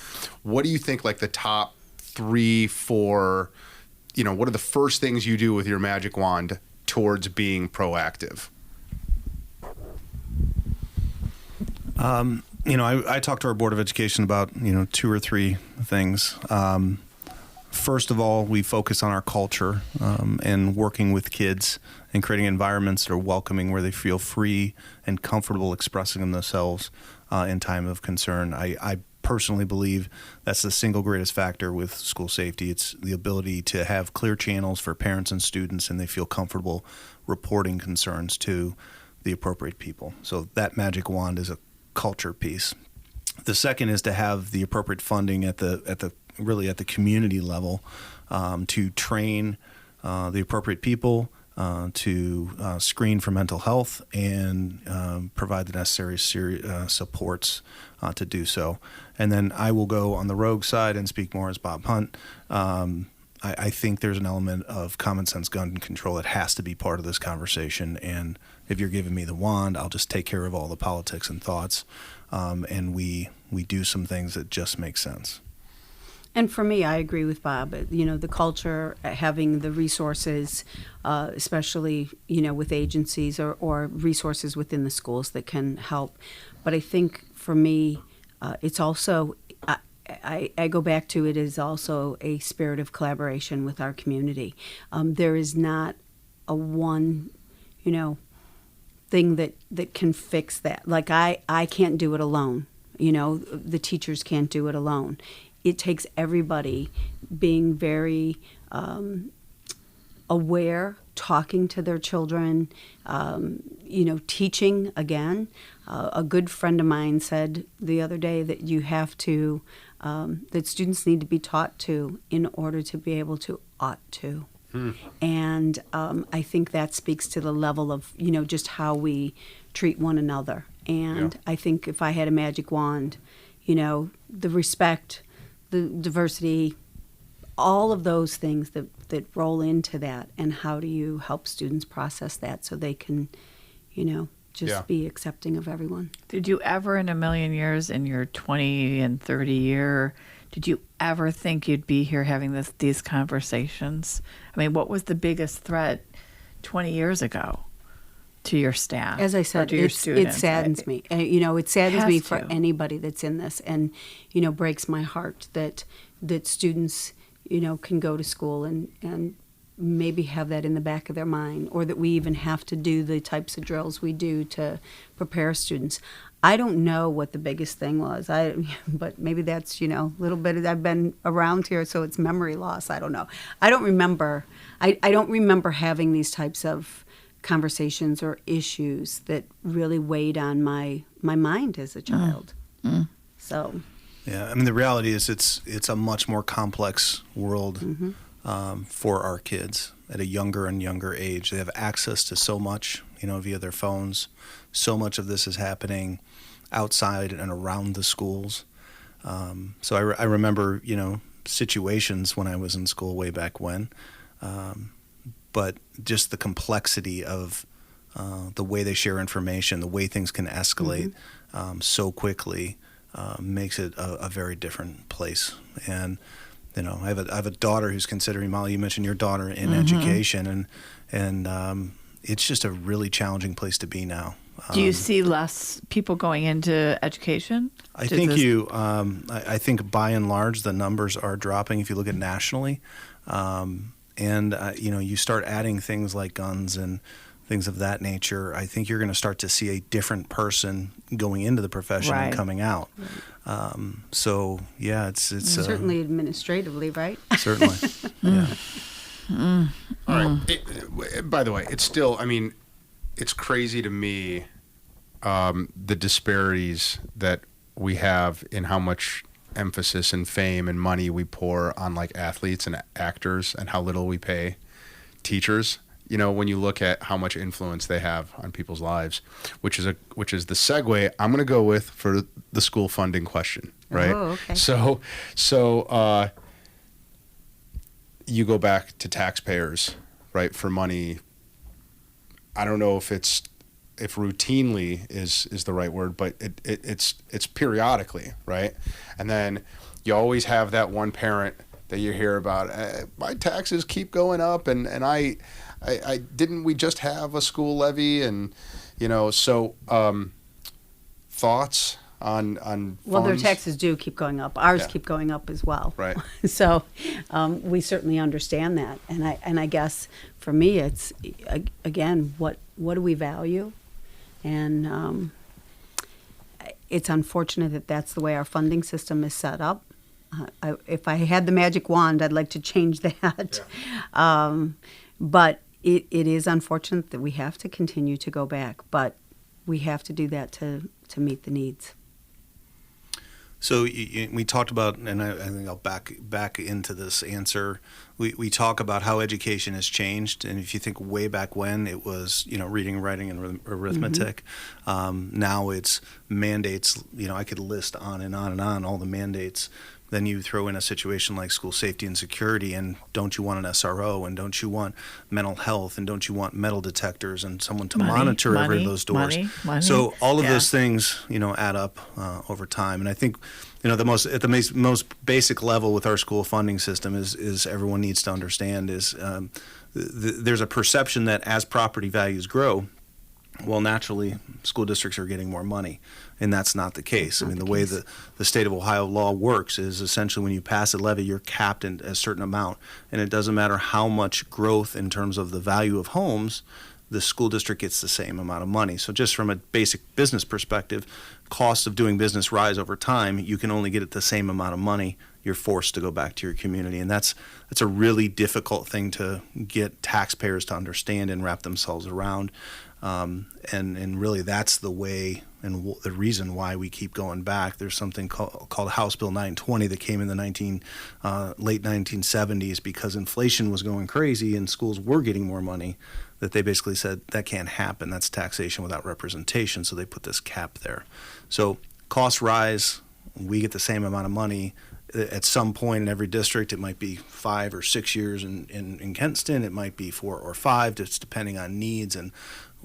What do you think, like the top 3, 4, you know, what are the first things you do with your magic wand towards being proactive? You know, I talked to our Board of Education about, 2 or 3 things. First of all, we focus on our culture and working with kids and creating environments that are welcoming, where they feel free and comfortable expressing themselves in time of concern. I personally believe that's the single greatest factor with school safety. It's the ability to have clear channels for parents and students, and they feel comfortable reporting concerns to the appropriate people. So that magic wand is a culture piece. The second is to have the appropriate funding at the community level to train the appropriate people to screen for mental health and provide the necessary supports to do so. And then I will go on the rogue side and speak more as Bob Hunt. I think there's an element of common sense gun control that has to be part of this conversation. And if you're giving me the wand, I'll just take care of all the politics and thoughts. And we do some things that just make sense. And for me, I agree with Bob. The culture, having the resources, especially, with agencies or resources within the schools that can help. But I think for me, it's also, I go back to it is also a spirit of collaboration with our community. There is not a one, thing that can fix that. Like I can't do it alone. The teachers can't do it alone. It takes everybody being very aware, talking to their children, teaching again. A good friend of mine said the other day that you have to, that students need to be taught to in order to be able to ought to. And I think that speaks to the level of, just how we treat one another. And I think if I had a magic wand, the respect, the diversity, all of those things that roll into that, and how do you help students process that so they can, be accepting of everyone. Did you ever in a million years, in your 20 and 30 year, did you ever think you'd be here having these conversations? I mean, what was the biggest threat 20 years ago to your staff? As I said, to your it students? saddens me. It saddens me for to. anybody that's in this, and breaks my heart that students can go to school and maybe have that in the back of their mind, or that we even have to do the types of drills we do to prepare students. I don't know what the biggest thing was. But maybe that's a little bit. I've been around here, so it's memory loss. I don't know. I don't remember. I don't remember having these types of conversations or issues that really weighed on my mind as a child. So. Yeah, I mean, the reality is it's a much more complex world for our kids at a younger and younger age. They have access to so much, via their phones. So much of this is happening outside and around the schools. So I remember, situations when I was in school way back when, but just the complexity of the way they share information, the way things can escalate so quickly makes it a very different place. And I have a daughter who's considering, Molly, you mentioned your daughter in education, and it's just a really challenging place to be now. Do you see less people going into education? I think by and large the numbers are dropping if you look at nationally, you start adding things like guns and things of that nature. I think you're going to start to see a different person going into the profession and coming out. So yeah, it's certainly administratively, right? Certainly, yeah. All right. By the way, it's still, it's crazy to me, the disparities that we have in how much emphasis and fame and money we pour on like athletes and actors, and how little we pay teachers. When you look at how much influence they have on people's lives, which is the segue I'm going to go with for the school funding question, right? Oh, okay. So you go back to taxpayers, right, for money. I don't know if routinely is the right word, but it's periodically, right? And then you always have that one parent that you hear about, my taxes keep going up, and I didn't we just have a school levy, and thoughts on well, their funds? taxes do keep going up. Ours keep going up as well. Right. So we certainly understand that, and I guess for me it's again what do we value, and it's unfortunate that that's the way our funding system is set up. If I had the magic wand, I'd like to change that. Yeah. But it is unfortunate that we have to continue to go back, but we have to do that to meet the needs. So we talked about, and I think I'll back into this answer. We talk about how education has changed, and if you think way back when it was, reading, writing, and arithmetic, now it's mandates. I could list on and on and on all the mandates. Then you throw in a situation like school safety and security, and don't you want an SRO, and don't you want mental health, and don't you want metal detectors and someone to monitor every of those doors? Money. So all of those things, add up over time. And I think, at the most basic level with our school funding system is everyone needs to understand is there's a perception that as property values grow, well, naturally, school districts are getting more money, and that's not the case. The way the state of Ohio law works is essentially when you pass a levy, you're capped in a certain amount, and it doesn't matter how much growth in terms of the value of homes, the school district gets the same amount of money. So just from a basic business perspective, costs of doing business rise over time. You can only get at the same amount of money. You're forced to go back to your community, and that's a really difficult thing to get taxpayers to understand and wrap themselves around. And really that's the way and the reason why we keep going back. There's something called House Bill 920 that came in the late 1970s because inflation was going crazy and schools were getting more money, that they basically said that can't happen. That's taxation without representation. So they put this cap there. So costs rise, we get the same amount of money. At some point in every district, it might be 5 or 6 years in Kenston. It might be 4 or 5, just depending on needs and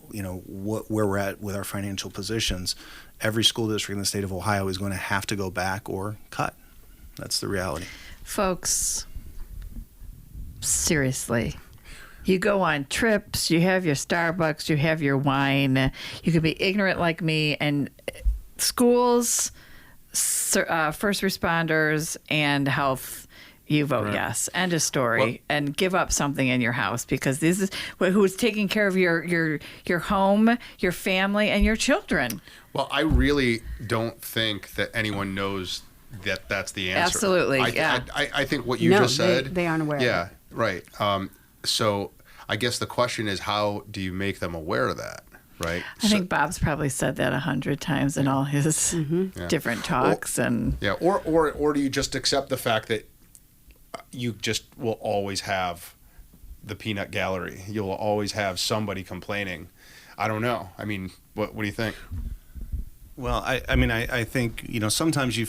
where we're at with our financial positions. Every school district in the state of Ohio is going to have to go back or cut. That's the reality. Folks, seriously. You go on trips, you have your Starbucks, you have your wine. You could be ignorant like me, and schools, first responders, and health, you vote yes. End of story. And give up something in your house, because this is who's taking care of your home, your family, and your children. Well, I really don't think that anyone knows that that's the answer. Absolutely, I think what you just said. They aren't aware. Yeah, right. So I guess the question is, how do you make them aware of that? Right. I think Bob's probably said that 100 times in all his different talks. Or do you just accept the fact that you just will always have the peanut gallery? You'll always have somebody complaining. I don't know. I mean, what do you think? Well, I think, sometimes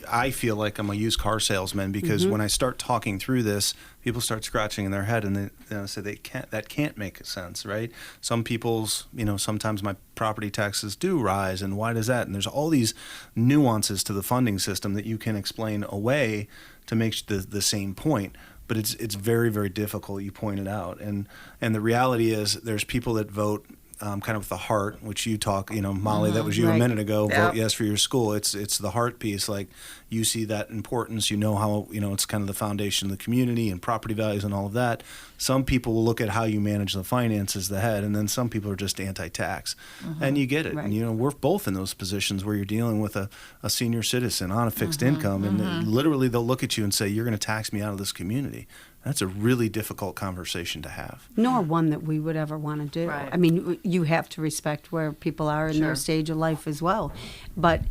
I feel like I'm a used car salesman because when I start talking through this, people start scratching in their head and they say that can't make sense, right? Some people's, sometimes my property taxes do rise, and why does that? And there's all these nuances to the funding system that you can explain away to make the same point. But it's very, very difficult. You pointed out, and the reality is there's people that vote kind of with the heart, which you talk, Molly, that was you a minute ago. Yep. Vote yes for your school. It's the heart piece. Like you see that importance. You know how it's kind of the foundation of the community and property values and all of that. Some people will look at how you manage the finances, the head, and then some people are just anti-tax, and you get it. Right. And we're both in those positions where you're dealing with a senior citizen on a fixed income, and literally they'll look at you and say, "You're going to tax me out of this community." That's a really difficult conversation to have. Nor one that we would ever want to do. Right. I mean, you have to respect where people are in their stage of life as well. But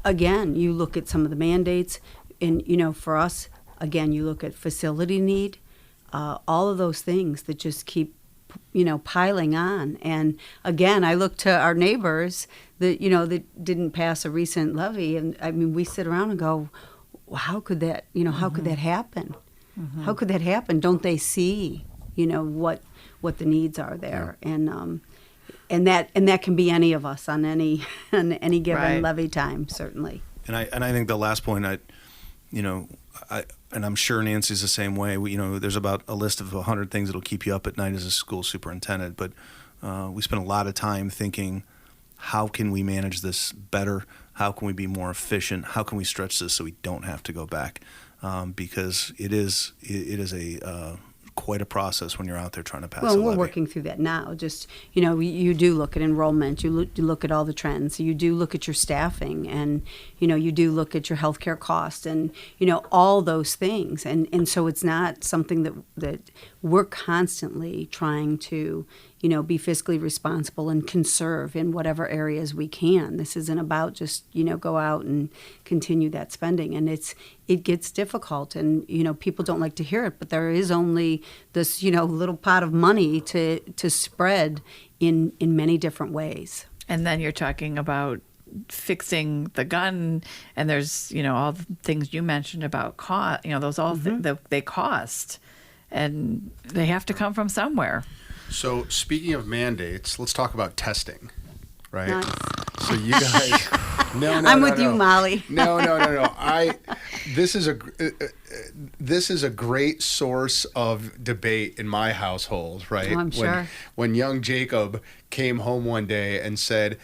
again, you look at some of the mandates, and for us, again, you look at facility need, all of those things that just keep piling on. And again, I look to our neighbors that that didn't pass a recent levy, and I mean, we sit around and go, well, how could that how could that happen? How could that happen? Don't they see, what the needs are there, and that can be any of us on any given levy time, certainly. And I think the last point and I'm sure Nancy's the same way. There's about a list of 100 things that'll keep you up at night as a school superintendent, but we spend a lot of time thinking, how can we manage this better? How can we be more efficient? How can we stretch this so we don't have to go back? Because it is quite a process when you're out there trying to pass a levy. Well, we're working through that now. Just, you do look at enrollment, you look at all the trends, you do look at your staffing, and, you do look at your healthcare costs and, all those things. And so it's not something that we're constantly trying to, be fiscally responsible and conserve in whatever areas we can. This isn't about just, go out and continue that spending. And it gets difficult, and, people don't like to hear it, but there is only this, little pot of money to spread in many different ways. And then you're talking about fixing the gun, and there's, all the things you mentioned about cost, those all they cost, and they have to come from somewhere. So speaking of mandates, let's talk about testing, right? Nice. So you guys, I'm with you, Molly. No. This is a great source of debate in my household, right? Oh, I'm sure. When young Jacob came home one day and said,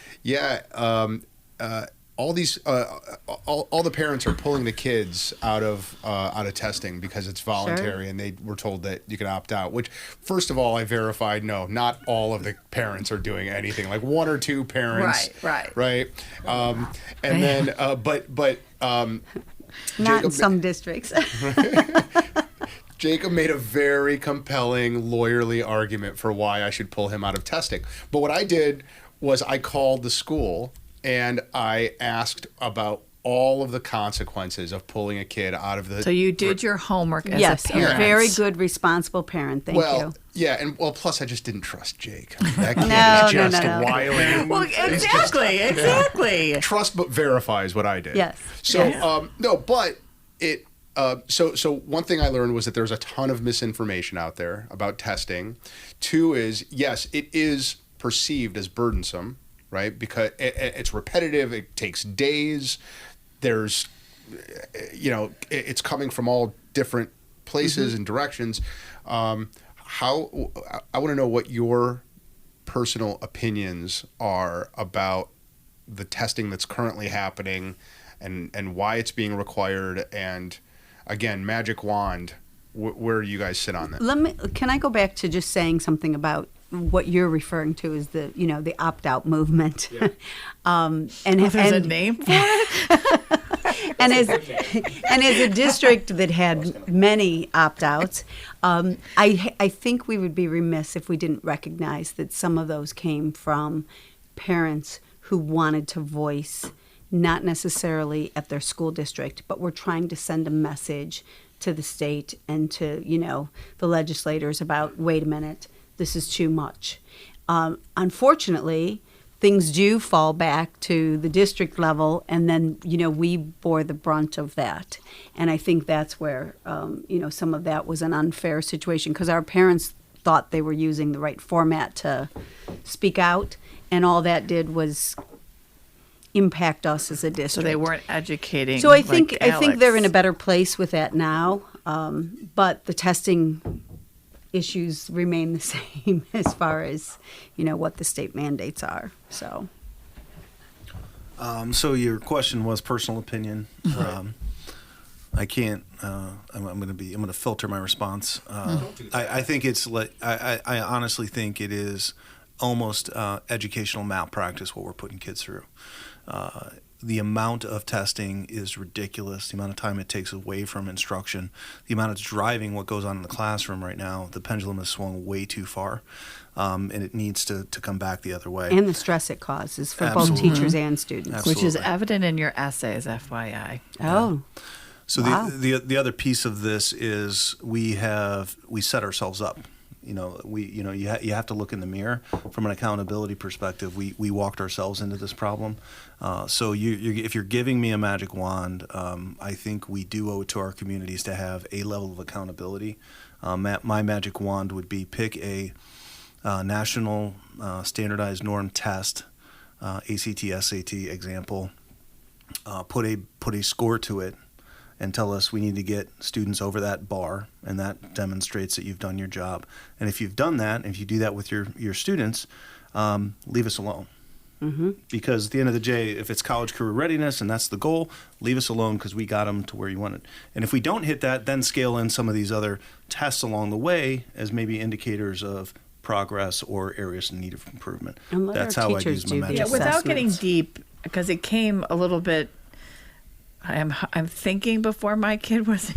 all the parents are pulling the kids out of testing because it's voluntary, and they were told that you could opt out. Which, first of all, I verified, no, not all of the parents are doing anything. Like one or two parents, right. And then, but Not Jacob, in some districts. Jacob made a very compelling lawyerly argument for why I should pull him out of testing. But what I did was I called the school and I asked about all of the consequences of pulling a kid out of the... So you did your homework as yes, a parent. Very good, responsible parent. Thank you. Yeah, and plus I just didn't trust Jake. I mean, that kid is just wily. Well, exactly. Trust but verify is what I did. Yes. So, no, but it... So one thing I learned was that there's a ton of misinformation out there about testing. Two is, yes, it is perceived as burdensome, right? Because it's repetitive. It takes days. There's, it's coming from all different places and directions. I want to know what your personal opinions are about the testing that's currently happening and why it's being required. And again, magic wand, where do you guys sit on that? Can I go back to just saying something about what you're referring to as the opt-out movement? Yeah. There's a name for it? and as a district that had many opt-outs, I think we would be remiss if we didn't recognize that some of those came from parents who wanted to voice, not necessarily at their school district, but were trying to send a message to the state and to, the legislators about, wait a minute, this is too much. Unfortunately, things do fall back to the district level, and then, we bore the brunt of that. And I think that's where, some of that was an unfair situation, because our parents thought they were using the right format to speak out, and all that did was impact us as a district. So they weren't educating. So I think Alex. they're in a better place with that now, but the testing issues remain the same as far as what the state mandates are. So your question was personal opinion. I can't. I'm going to filter my response. I think it's like I honestly think it is almost educational malpractice what we're putting kids through. The amount of testing is ridiculous. The amount of time it takes away from instruction, the amount it's driving what goes on in the classroom right now. The pendulum has swung way too far, and it needs to come back the other way. And the stress it causes for Absolutely. both teachers and students. Absolutely. Which is evident in your essays, FYI. Oh. So Wow. the other piece of this is we set ourselves up. You have to look in the mirror from an accountability perspective. We walked ourselves into this problem. So if you're giving me a magic wand, I think we do owe it to our communities to have a level of accountability. My magic wand would be pick a national standardized norm test, ACT, SAT example, put a score to it, and tell us we need to get students over that bar, and that demonstrates that you've done your job. And if you've done that, if you do that with your students, leave us alone. Mm-hmm. Because at the end of the day, if it's college career readiness and that's the goal, leave us alone because we got them to where you want it. And if we don't hit that, then scale in some of these other tests along the way as maybe indicators of progress or areas in need of improvement. And let That's our how I teachers use my do magic the wand. Without getting assessments. deep, because it came a little bit. I'm thinking before my kid was,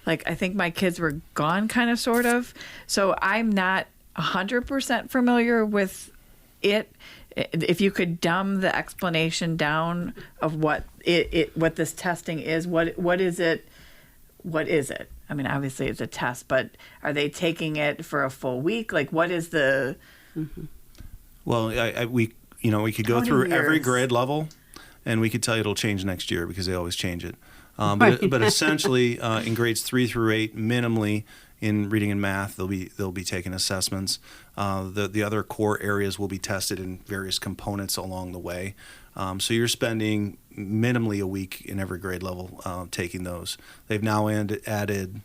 like, I think my kids were gone, kind of, sort of. So I'm not 100% familiar with it. If you could dumb the explanation down of what what this testing is, what is it? What is it? I mean, obviously it's a test, but are they taking it for a full week? Like, what is the? Mm-hmm. Well, we could go How many through every years? grade level, and we could tell you it'll change next year because they always change it. But essentially, in grades 3 through 8, minimally in reading and math, they'll be taking assessments. The other core areas will be tested in various components along the way. So you're spending minimally a week in every grade level taking those. They've now added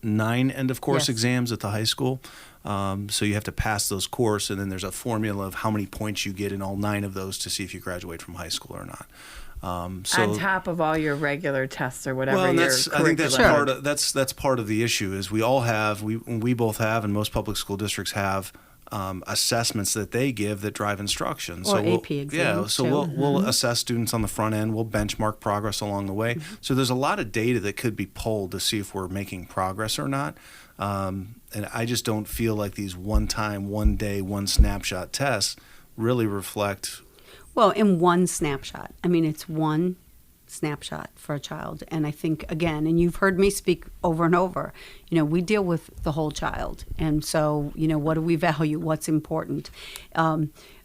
9 end-of-course Yes. exams at the high school. So you have to pass those courses, and then there's a formula of how many points you get in all 9 of those to see if you graduate from high school or not. On top of all your regular tests or whatever. Well, and your I think that's curriculum. that's part of the issue is we both have, and most public school districts have assessments that they give that drive instruction. Or So AP exams, too. we'll assess students on the front end. We'll benchmark progress along the way. Mm-hmm. So there's a lot of data that could be pulled to see if we're making progress or not. And I just don't feel like these one-time, one-day, one snapshot tests really reflect. Well, in one snapshot. I mean, it's one snapshot for a child. And I think, again, and you've heard me speak over and over, we deal with the whole child. And so, what do we value? What's important?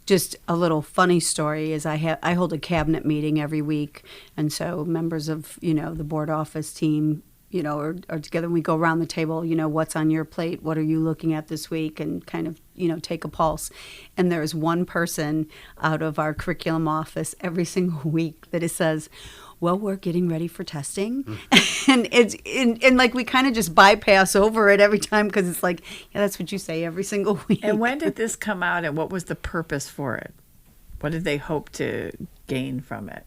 Just a little funny story is I hold a cabinet meeting every week. And so members of, the board office team, are together, and we go around the table, what's on your plate? What are you looking at this week? And kind of, take a pulse. And there's one person out of our curriculum office every single week that it says, well, we're getting ready for testing. And it's like we kind of just bypass over it every time because it's like, yeah, that's what you say every single week. And when did this come out, and what was the purpose for it? What did they hope to gain from it?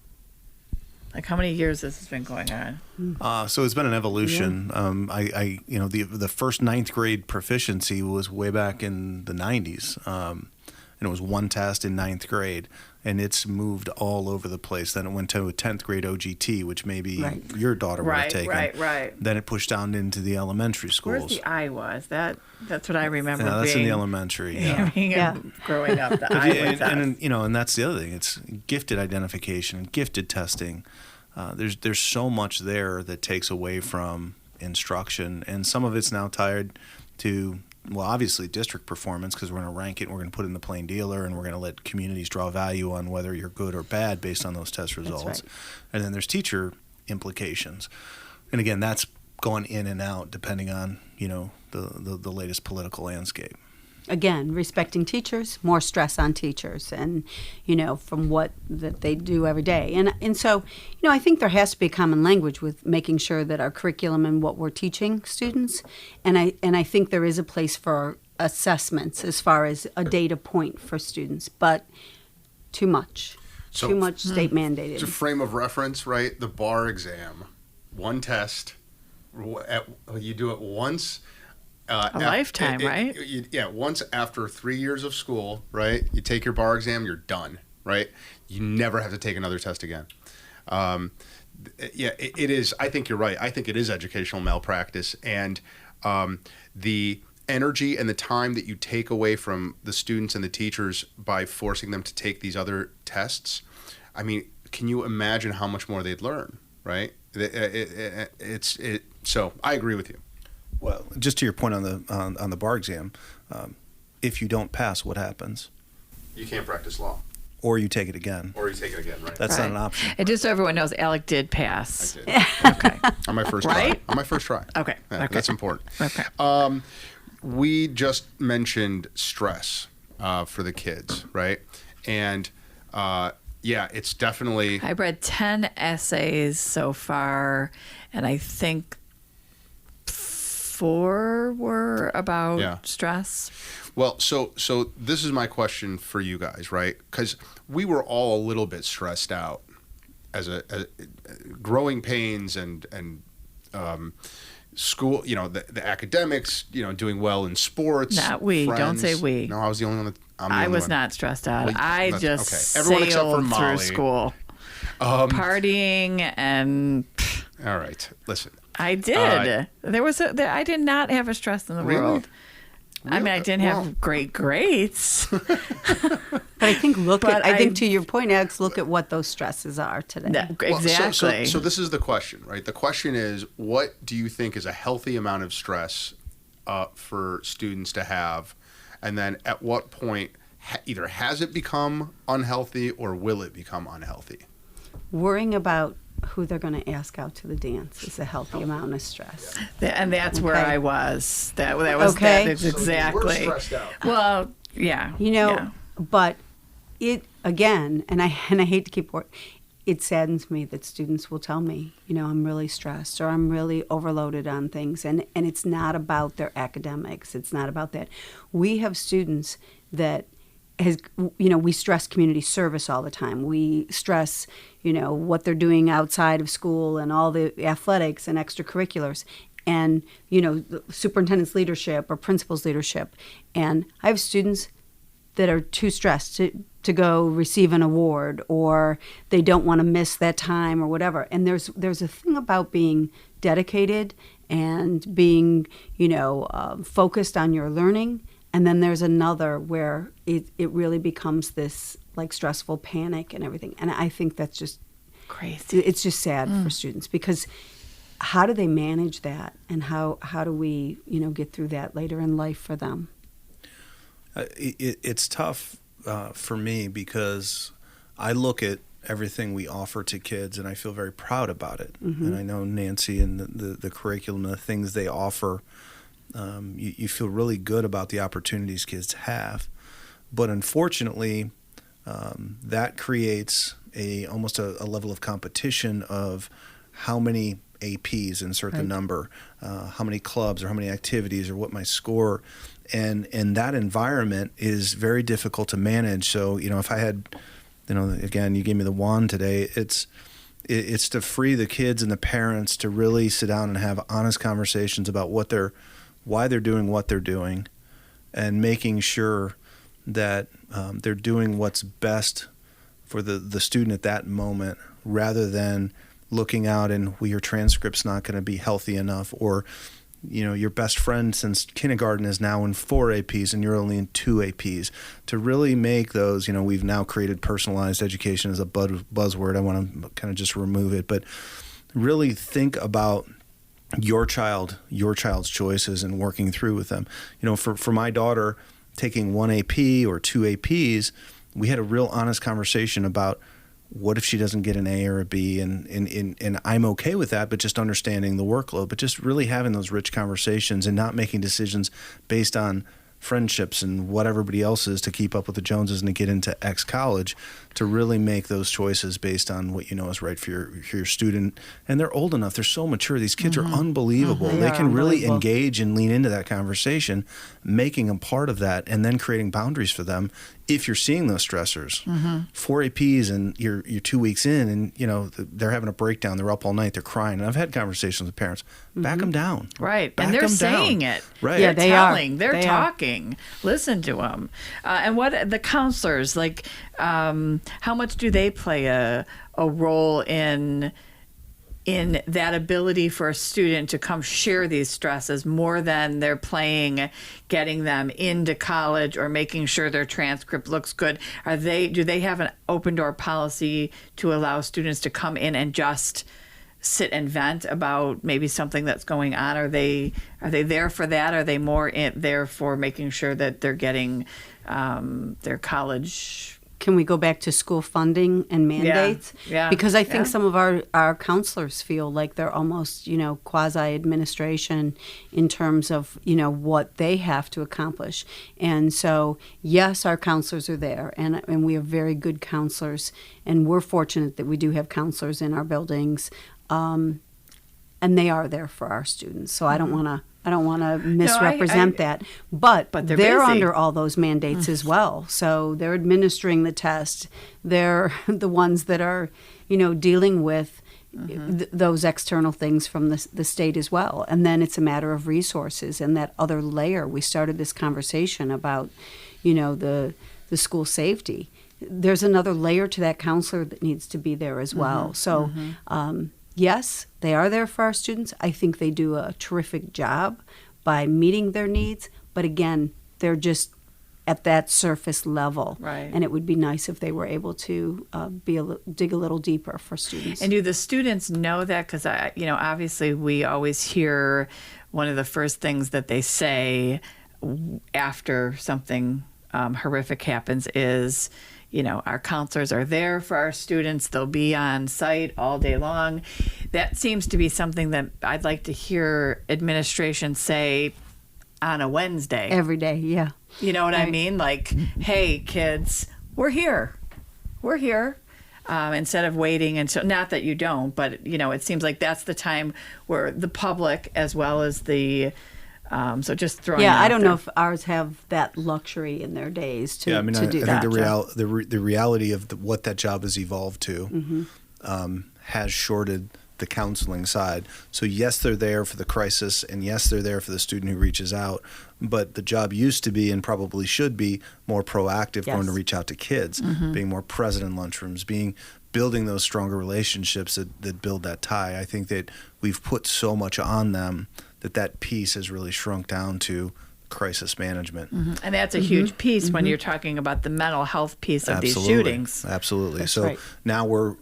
Like, how many years has this been going on? So it's been an evolution. Yeah. The first 9th grade proficiency was way back in the 90s. And it was one test in 9th grade. And it's moved all over the place. Then it went to a 10th grade OGT, which maybe your daughter would have taken. Right. Then it pushed down into the elementary schools. Where's the Iowa? That's what I remember. Yeah, that's being, in the elementary. Yeah. Growing up, the Iowa test. And that's the other thing. It's gifted identification and gifted testing. There's so much there that takes away from instruction, and some of it's now tied to well, obviously district performance, because we're going to rank it and we're going to put it in the plain dealer, and we're going to let communities draw value on whether you're good or bad based on those test results. right. And then there's teacher implications. And again, that's going in and out depending on, the latest political landscape. Again, respecting teachers, more stress on teachers, and from what that they do every day, and so I think there has to be a common language with making sure that our curriculum and what we're teaching students, and I think there is a place for assessments as far as a data point for students, but too much state mandated. It's a frame of reference, right? The bar exam, one test, you do it once. A lifetime, right? Once after 3 years of school, right? You take your bar exam, you're done, right? You never have to take another test again. It is. I think you're right. I think it is educational malpractice, and the energy and the time that you take away from the students and the teachers by forcing them to take these other tests. I mean, can you imagine how much more they'd learn, right? So I agree with you. Well, just to your point on the bar exam, if you don't pass, what happens? You can't practice law. Or you take it again. Right? That's not an option. And just so everyone knows, Alec did pass. I did. Okay. On my first Right? try. On my first try. Okay. Yeah, Okay. that's important. Okay. We just mentioned stress for the kids, right? And it's definitely. I've read 10 essays so far, and I think 4 were about stress. Well, so this is my question for you guys, right? Because we were all a little bit stressed out as a growing pains and school, the academics, doing well in sports. Not we. Friends. Don't say we. No, I was the only one that. I was not stressed out. Well, I just okay. Everyone except for sailed Molly. through school, partying and. All right, listen. I did. I did not have a stress in the world. I mean, I didn't have great grades. But I think I think to your point, Alex, look at what those stresses are today. Exactly. So this is the question, right? The question is, what do you think is a healthy amount of stress for students to have? And then at what point either has it become unhealthy or will it become unhealthy? Worrying about who they're going to ask out to the dance is a healthy amount of stress. And that's where I was. That was Okay. that is exactly. So we're stressed out. Well, yeah. But it again, and I hate to keep it saddens me that students will tell me, I'm really stressed or I'm really overloaded on things, and it's not about their academics. It's not about that. We have students that we stress community service all the time. We stress, what they're doing outside of school and all the athletics and extracurriculars and, the superintendent's leadership or principal's leadership. And I have students that are too stressed to go receive an award, or they don't want to miss that time or whatever. And there's a thing about being dedicated and being, focused on your learning. And then there's another where it really becomes this like stressful panic and everything. And I think that's just crazy. It's just sad for students, because how do they manage that, and how do we get through that later in life for them? It's tough for me, because I look at everything we offer to kids and I feel very proud about it. Mm-hmm. And I know Nancy and the curriculum, the things they offer. You feel really good about the opportunities kids have, but unfortunately, that creates almost a level of competition of how many APs, insert the number, how many clubs or how many activities or what my score, and that environment is very difficult to manage. So if I had, again, you gave me the wand today, it's to free the kids and the parents to really sit down and have honest conversations about why they're doing what they're doing, and making sure that they're doing what's best for the student at that moment, rather than looking out and your transcript's not going to be healthy enough, or your best friend since kindergarten is now in 4 APs and you're only in 2 APs. To really make those, we've now created personalized education as a buzzword. I want to kind of just remove it, but really think about your child's choices and working through with them. For my daughter taking one AP or two APs, we had a real honest conversation about what if she doesn't get an A or a B, and I'm okay with that, but just understanding the workload, but just really having those rich conversations and not making decisions based on friendships and what everybody else is to keep up with the Joneses and to get into X college, to really make those choices based on what is right for your student. And they're old enough. They're so mature. These kids are unbelievable. They can really engage and lean into that conversation, making them part of that, and then creating boundaries for them if you're seeing those stressors. 4 APs and you're 2 weeks in and, they're having a breakdown. They're up all night. They're crying. And I've had conversations with parents. Back them down. Right. Back and they're 'em saying down. it. Right. Yeah, They're they telling. are. They're They are. talking. Listen to them. And what the counselors, like, how much do they play a role in that ability for a student to come share these stresses more than they're playing getting them into college or making sure their transcript looks good? Do they have an open door policy to allow students to come in and just sit and vent about maybe something that's going on? Are they there for that? Are they more there for making sure that they're getting their college? Can we go back to school funding and mandates? Yeah. Because I think some of our counselors feel like they're almost, quasi-administration in terms of, what they have to accomplish. And so, yes, our counselors are there, and we have very good counselors, and we're fortunate that we do have counselors in our buildings, and they are there for our students. So I don't want to misrepresent that, but they're they're busy. under all those mandates as well. So they're administering the test. They're the ones that are, dealing with those external things from the state as well. And then it's a matter of resources and that other layer. We started this conversation about, the school safety. There's another layer to that counselor that needs to be there as well. So. Yes, they are there for our students. I think they do a terrific job by meeting their needs. But again, they're just at that surface level. Right. And it would be nice if they were able to dig a little deeper for students. And do the students know that? Because, obviously we always hear one of the first things that they say after something horrific happens is, our counselors are there for our students. They'll be on site all day long. That seems to be something that I'd like to hear administration say on a Wednesday. Every day, yeah. You know what I mean? Like, hey, kids, we're here. We're here. Instead of waiting until, not that you don't, but, it seems like that's the time where the public as well as the so just throwing. Yeah, out I don't there. know if ours have that luxury in their days to do I that. think the reality of what that job has evolved to has shorted the counseling side. So yes, they're there for the crisis, and yes, they're there for the student who reaches out. But the job used to be, and probably should be, more proactive, going to reach out to kids, being more present in lunchrooms, building those stronger relationships that build that tie. I think that we've put so much on them that piece has really shrunk down to crisis management. And that's a huge piece when you're talking about the mental health piece of these shootings. Absolutely. That's so right. now we're,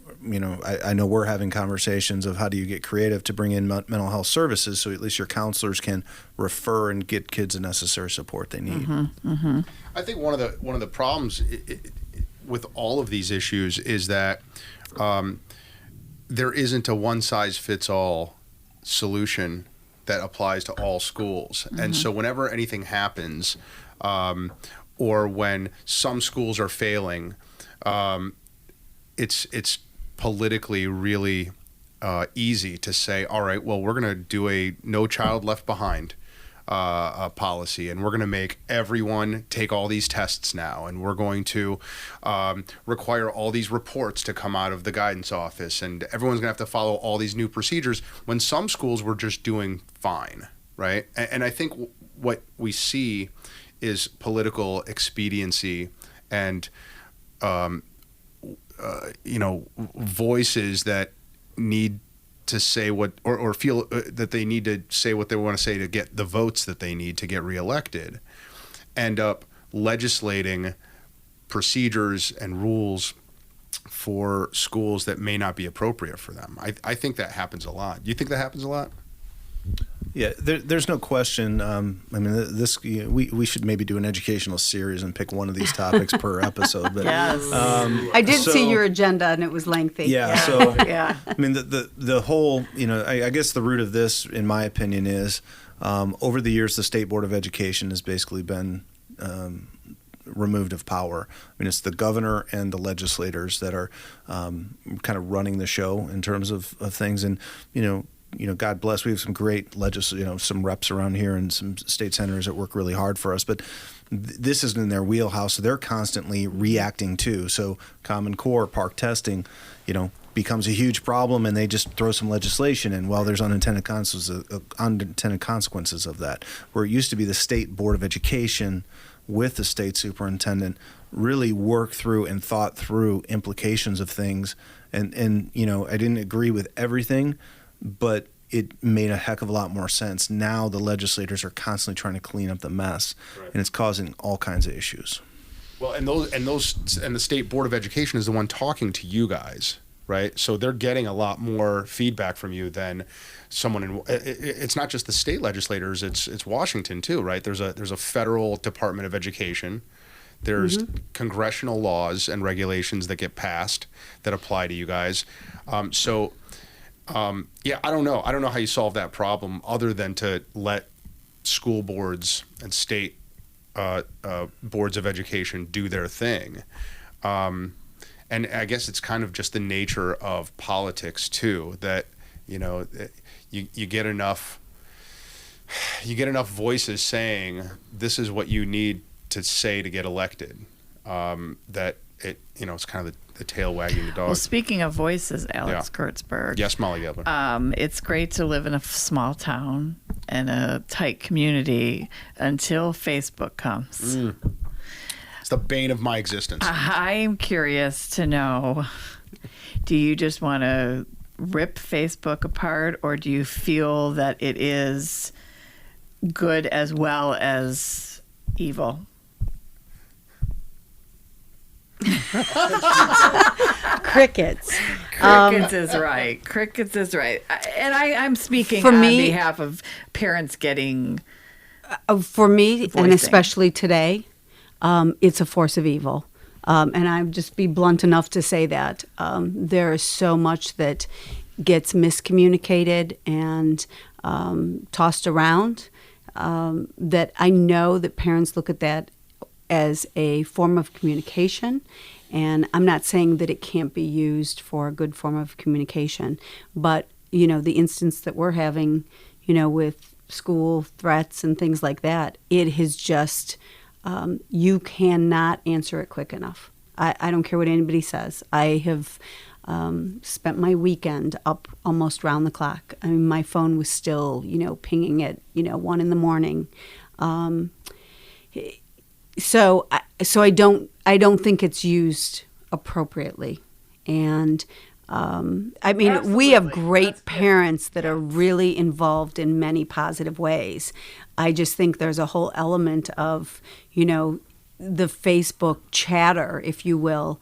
I know we're having conversations of how do you get creative to bring in mental health services so at least your counselors can refer and get kids the necessary support they need. I think one of the problems with all of these issues is that there isn't a one-size-fits-all solution that applies to all schools. And so whenever anything happens, or when some schools are failing, it's politically really easy to say, all right, well, we're going to do a No Child Left Behind policy, and we're going to make everyone take all these tests now, and we're going to require all these reports to come out of the guidance office, and everyone's going to have to follow all these new procedures, when some schools were just doing fine, right? And I think what we see is political expediency and voices that need to say what or feel that they need to say what they want to say to get the votes that they need to get reelected, end up legislating procedures and rules for schools that may not be appropriate for them. I think that happens a lot. Do you think that happens a lot? Yeah, there's no question. I mean, we should maybe do an educational series and pick one of these topics per episode. But Yes. I did see your agenda, and it was lengthy. Yeah. So Yeah. I mean, the whole, I guess the root of this, in my opinion, is over the years the State Board of Education has basically been removed of power. I mean, it's the governor and the legislators that are kind of running the show in terms of things, and God bless, we have some great some reps around here and some state senators that work really hard for us, but this isn't in their wheelhouse, so they're constantly reacting too. So Common Core, park testing, becomes a huge problem, and they just throw some legislation in. Well, there's unintended consequences of that. Where it used to be the State Board of Education with the state superintendent really worked through and thought through implications of things, and I didn't agree with everything, but it made a heck of a lot more sense. Now the legislators are constantly trying to clean up the mess, right, and it's causing all kinds of issues. Well, and the State Board of Education is the one talking to you guys, right? So they're getting a lot more feedback from you than someone it's not just the state legislators, it's Washington too, right? There's a federal Department of Education. There's congressional laws and regulations that get passed that apply to you guys. I don't know. I don't know how you solve that problem other than to let school boards and state boards of education do their thing. And I guess it's kind of just the nature of politics too, that you get enough voices saying this is what you need to say to get elected, that it's kind of the tail wagging the dog. Well, speaking of voices, Alex Kurtzberg. Yes, Molly Gebler. It's great to live in a small town and a tight community until Facebook comes. It's the bane of my existence. I'm curious to know, do you just want to rip Facebook apart, or do you feel that it is good as well as evil? Crickets. Crickets is right. Crickets is right. And I'm speaking on behalf of parents getting for me, voicing. And especially today, it's a force of evil. And I'd just be blunt enough to say that. There is so much that gets miscommunicated and tossed around that I know that parents look at that as a form of communication. And I'm not saying that it can't be used for a good form of communication, but, the instance that we're having, with school threats and things like that, it has just, you cannot answer it quick enough. I don't care what anybody says. I have spent my weekend up almost round the clock. I mean, my phone was still, pinging at, 1 a.m. So I don't think it's used appropriately, and Absolutely. we have great parents that are really involved in many positive ways. I just think there's a whole element of the Facebook chatter, if you will,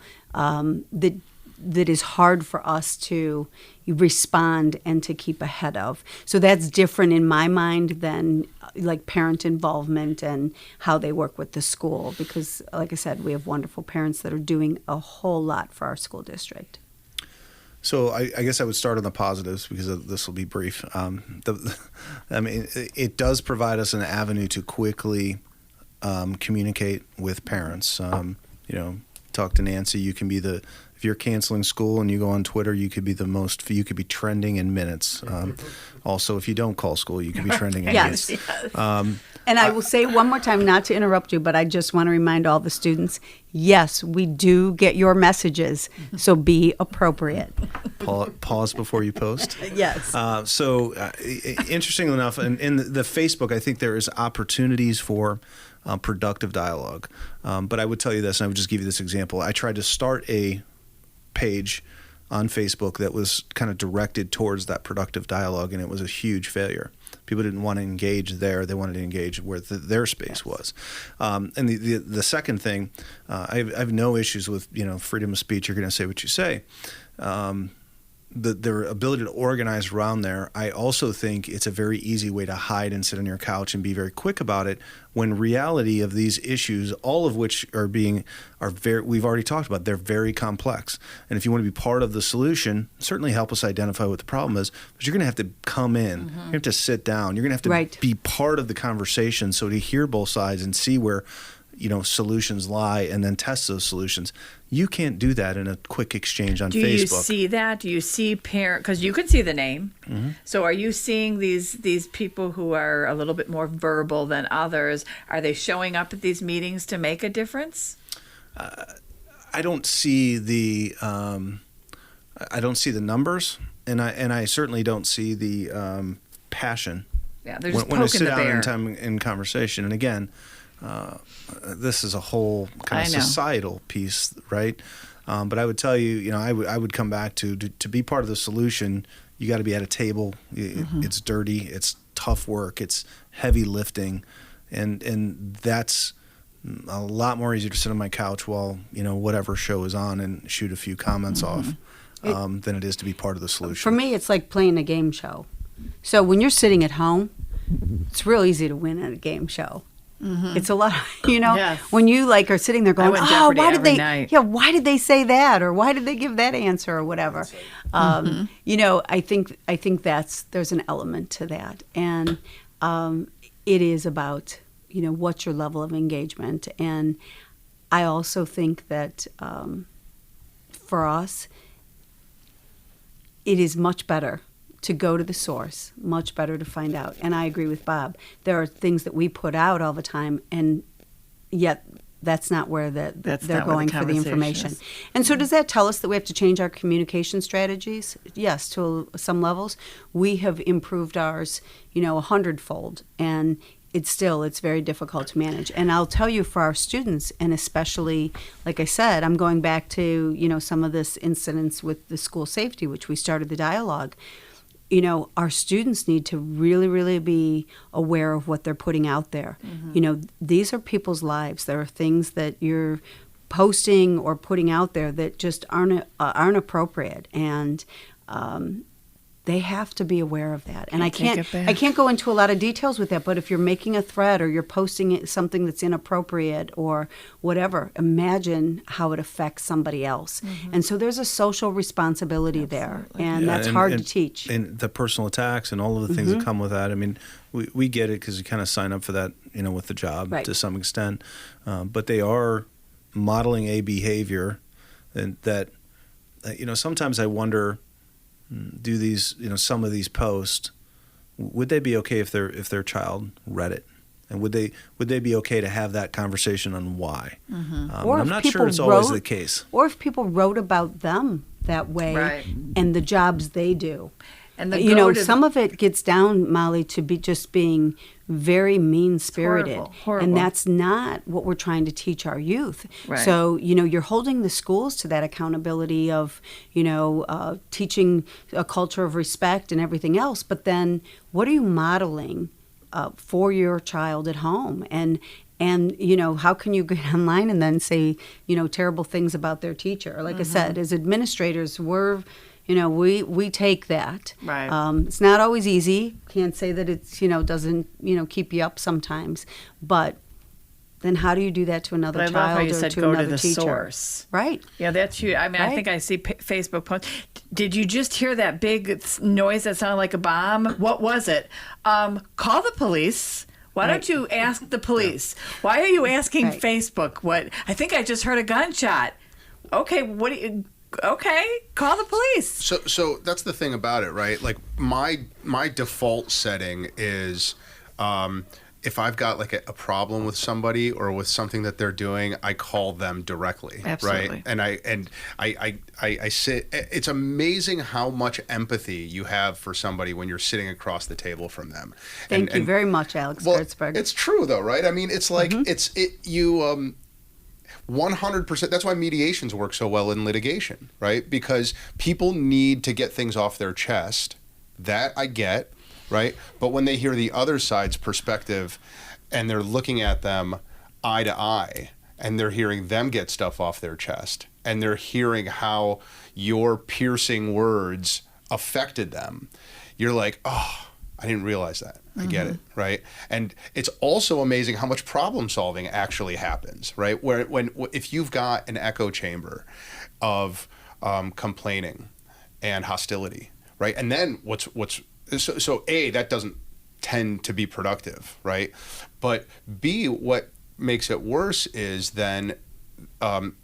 that is hard for us to respond and to keep ahead of. So that's different in my mind than like parent involvement and how they work with the school, because like I said, we have wonderful parents that are doing a whole lot for our school district. So I guess I would start on the positives, because this will be brief. It does provide us an avenue to quickly communicate with parents. Talk to Nancy. You can be if you're canceling school and you go on Twitter, you could be you could be trending in minutes. Also, if you don't call school, you could be trending in minutes. Yes. And I will say one more time, not to interrupt you, but I just want to remind all the students, yes, we do get your messages, so be appropriate. Pause before you post. Yes. Interestingly enough, in the Facebook, I think there is opportunities for productive dialogue. But I would tell you this, and I would just give you this example. I tried to start a page on Facebook that was kind of directed towards that productive dialogue, and it was a huge failure. People didn't want to engage there; they wanted to engage where their space was. And the second thing, I have no issues with freedom of speech. You're going to say what you say. their ability to organize around there, I also think it's a very easy way to hide and sit on your couch and be very quick about it, when reality of these issues, all of which are very, we've already talked about, they're very complex. And if you want to be part of the solution, certainly help us identify what the problem is, but you're going to have to come in, you're going to have to sit down, you're going to have to be part of the conversation, so to hear both sides and see where solutions lie and then test those solutions. You can't do that in a quick exchange on Facebook. Do you see that? Do you see parent? Because you can see the name. Mm-hmm. So are you seeing these people who are a little bit more verbal than others? Are they showing up at these meetings to make a difference? I don't see the numbers, and I certainly don't see the passion. Yeah, they're just when I poking sit the down bear. in time in conversation. And again, this is a whole kind of societal piece, right? But I would tell you, I would come back to be part of the solution. You got to be at a table. It's dirty. It's tough work. It's heavy lifting, and that's a lot more easier to sit on my couch while whatever show is on and shoot a few comments off than it is to be part of the solution. For me, it's like playing a game show. So when you're sitting at home, it's real easy to win at a game show. It's a lot, Yes. when you are sitting there going, win oh, Jeopardy why did every they, night. why did they say that? Or why did they give that answer or whatever? I think there's an element to that. And it is about, what's your level of engagement. And I also think that for us, it is much better to go to the source, much better to find out. And I agree with Bob. There are things that we put out all the time, and yet that's not where they're going for the information. And so does that tell us that we have to change our communication strategies? Yes, to some levels. We have improved ours, 100-fold, and it's very difficult to manage. And I'll tell you, for our students, and especially, like I said, I'm going back to, some of this incidents with the school safety, which we started the dialogue. Our students need to really, really be aware of what they're putting out there. These are people's lives. There are things that you're posting or putting out there that just aren't appropriate, and they have to be aware of that. And I can't go into a lot of details with that, but if you're making a thread or you're posting something that's inappropriate or whatever, imagine how it affects somebody else. And so there's a social responsibility there, and that's hard to teach. And the personal attacks and all of the things that come with that. I mean, we get it because you kind of sign up for that, with the job to some extent. But they are modeling a behavior, and that, sometimes I wonder, do these, some of these posts, would they be okay if their child read it? And would they be okay to have that conversation on why? Or I'm not sure it's always the case. Or if people wrote about them that way and the jobs they do. And some of it gets down, Molly, to be just being very mean-spirited. Horrible. And that's not what we're trying to teach our youth. Right. So, you're holding the schools to that accountability of, teaching a culture of respect and everything else. But then what are you modeling for your child at home? And how can you get online and then say, terrible things about their teacher? Like I said, as administrators, we take that. Right. It's not always easy. Can't say that it's, doesn't, keep you up sometimes. But then how do you do that to another child love how you or said to go another to the teacher? source. Right. Yeah, that's you. I mean, I think I see Facebook posts. Did you just hear that big noise that sounded like a bomb? What was it? Call the police. Why don't you ask the police? Why are you asking Facebook? What? I think I just heard a gunshot. Okay, what do you... Okay, call the police. So that's the thing about it, right? Like my default setting is if I've got like a problem with somebody or with something that they're doing, I call them directly. Absolutely. Right? And I sit. It's amazing how much empathy you have for somebody when you're sitting across the table from them. Thank you very much, Alex Gertzberg. It's true though, right? I mean, it's like 100%. That's why mediations work so well in litigation, right? Because people need to get things off their chest. That I get, right? But when they hear the other side's perspective and they're looking at them eye to eye and they're hearing them get stuff off their chest and they're hearing how your piercing words affected them, you're like, oh, I didn't realize that. I get it, right? And it's also amazing how much problem solving actually happens, right? If you've got an echo chamber of complaining and hostility, right? And then so A, that doesn't tend to be productive, right? But B, what makes it worse is then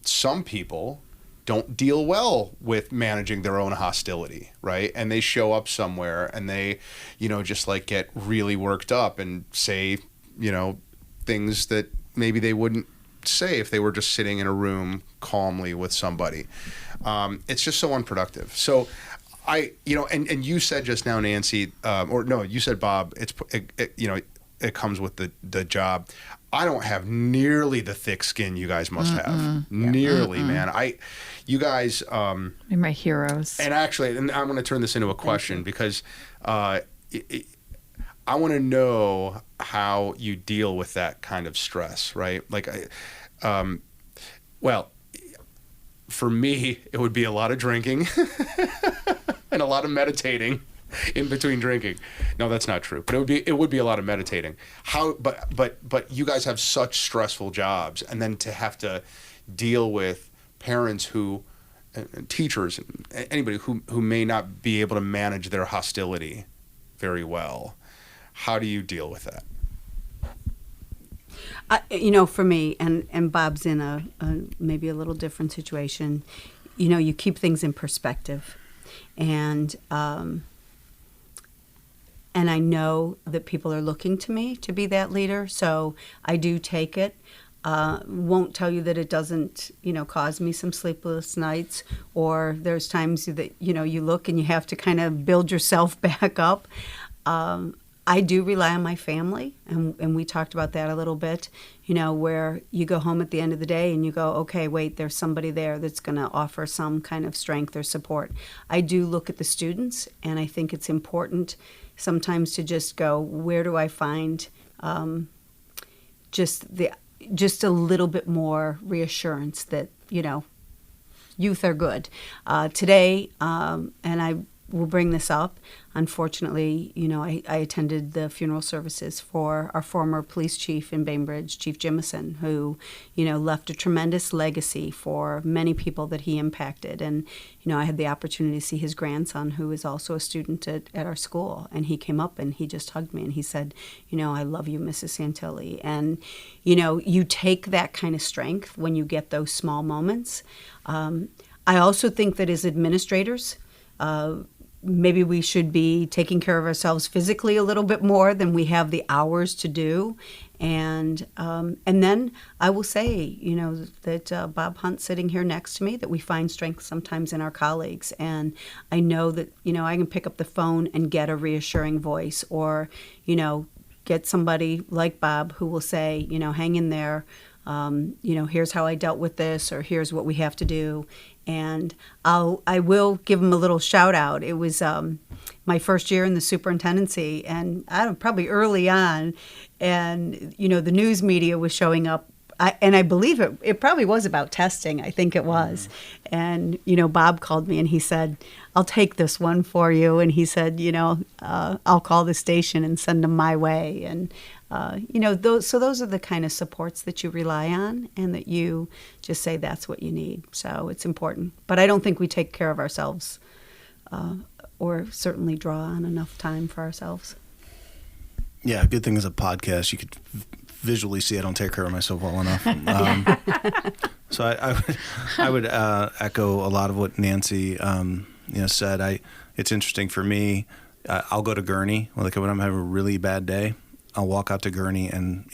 some people don't deal well with managing their own hostility, right? And they show up somewhere and they, just like get really worked up and say, things that maybe they wouldn't say if they were just sitting in a room calmly with somebody. It's just so unproductive. So and you said just now, Nancy, or no, you said, Bob, it comes with the job. I don't have nearly the thick skin you guys must have. Nearly, man. You guys, You're my heroes. And actually, and I'm going to turn this into a question because I want to know how you deal with that kind of stress, right? Like, well, for me, it would be a lot of drinking and a lot of meditating in between drinking. No, that's not true. But it would be a lot of meditating. But you guys have such stressful jobs, and then to have to deal with parents teachers, anybody who may not be able to manage their hostility very well. How do you deal with that? For me, and Bob's in a maybe a little different situation. You keep things in perspective, and I know that people are looking to me to be that leader, so I do take it. Won't tell you that it doesn't, cause me some sleepless nights, or there's times that, you look and you have to kind of build yourself back up. I do rely on my family, and we talked about that a little bit, where you go home at the end of the day and you go, okay, wait, there's somebody there that's going to offer some kind of strength or support. I do look at the students, and I think it's important sometimes to just go, where do I find just a little bit more reassurance that, youth are good. Today, and I will bring this up, unfortunately, I attended the funeral services for our former police chief in Bainbridge, Chief Jimison, who, left a tremendous legacy for many people that he impacted. And, I had the opportunity to see his grandson, who is also a student at our school. And he came up and he just hugged me and he said, I love you, Mrs. Santilli. And, you take that kind of strength when you get those small moments. I also think that as administrators, maybe we should be taking care of ourselves physically a little bit more than we have the hours to do. And then I will say, that Bob Hunt sitting here next to me, that we find strength sometimes in our colleagues. And I know that, I can pick up the phone and get a reassuring voice, or, get somebody like Bob who will say, hang in there. Here's how I dealt with this, or here's what we have to do. And I will give him a little shout out. It was my first year in the superintendency, and probably early on, and the news media was showing up. I believe it probably was about testing. I think it was. And, Bob called me and he said, I'll take this one for you. And he said, I'll call the station and send them my way. And, those are the kind of supports that you rely on, and that you just say that's what you need. So it's important. But I don't think we take care of ourselves, or certainly draw on enough time for ourselves. Yeah, good thing is a podcast. You could visually see I don't take care of myself well enough. So I would echo a lot of what Nancy said. It's interesting for me. I'll go to Gurney. Like when I'm having a really bad day, I'll walk out to Gurney, and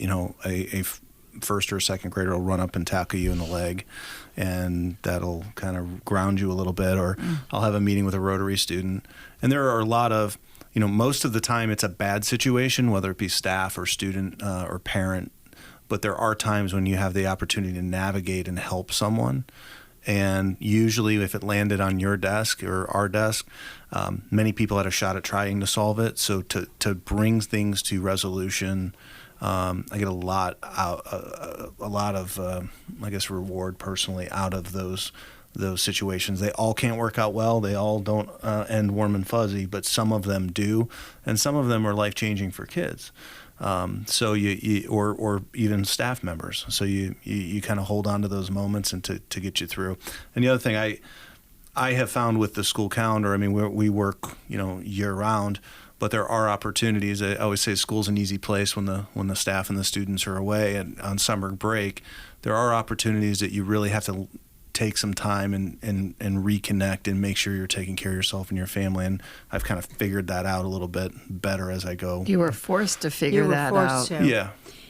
a first or second grader will run up and tackle you in the leg, and that'll kind of ground you a little bit. Or I'll have a meeting with a Rotary student, and there are a lot of most of the time it's a bad situation, whether it be staff or student or parent, but there are times when you have the opportunity to navigate and help someone. And usually if it landed on your desk or our desk, many people had a shot at trying to solve it. So to bring things to resolution, I get a lot of reward personally out of those those situations. They all can't work out well. They all don't end warm and fuzzy, but some of them do, and some of them are life-changing for kids. So you or even staff members. So you kind of hold on to those moments and to get you through. And the other thing I have found with the school calendar, I mean, we work, year round, but there are opportunities. I always say school's an easy place when the staff and the students are away and on summer break. There are opportunities that you really have to take some time and reconnect and make sure you're taking care of yourself and your family. And I've kind of figured that out a little bit better as I go. You were forced to figure that out. To.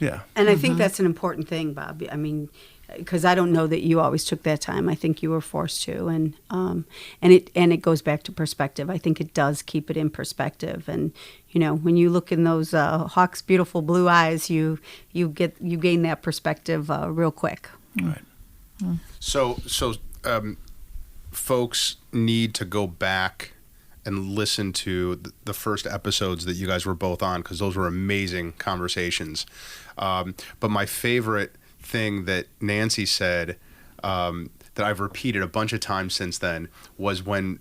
Yeah. And I think that's an important thing, Bob. I mean, because I don't know that you always took that time. I think you were forced to, and it goes back to perspective. I think it does keep it in perspective. And when you look in those Hawk's beautiful blue eyes, you gain that perspective real quick. Right. So folks need to go back and listen to the first episodes that you guys were both on, because those were amazing conversations. But my favorite thing that Nancy said, that I've repeated a bunch of times since then, was when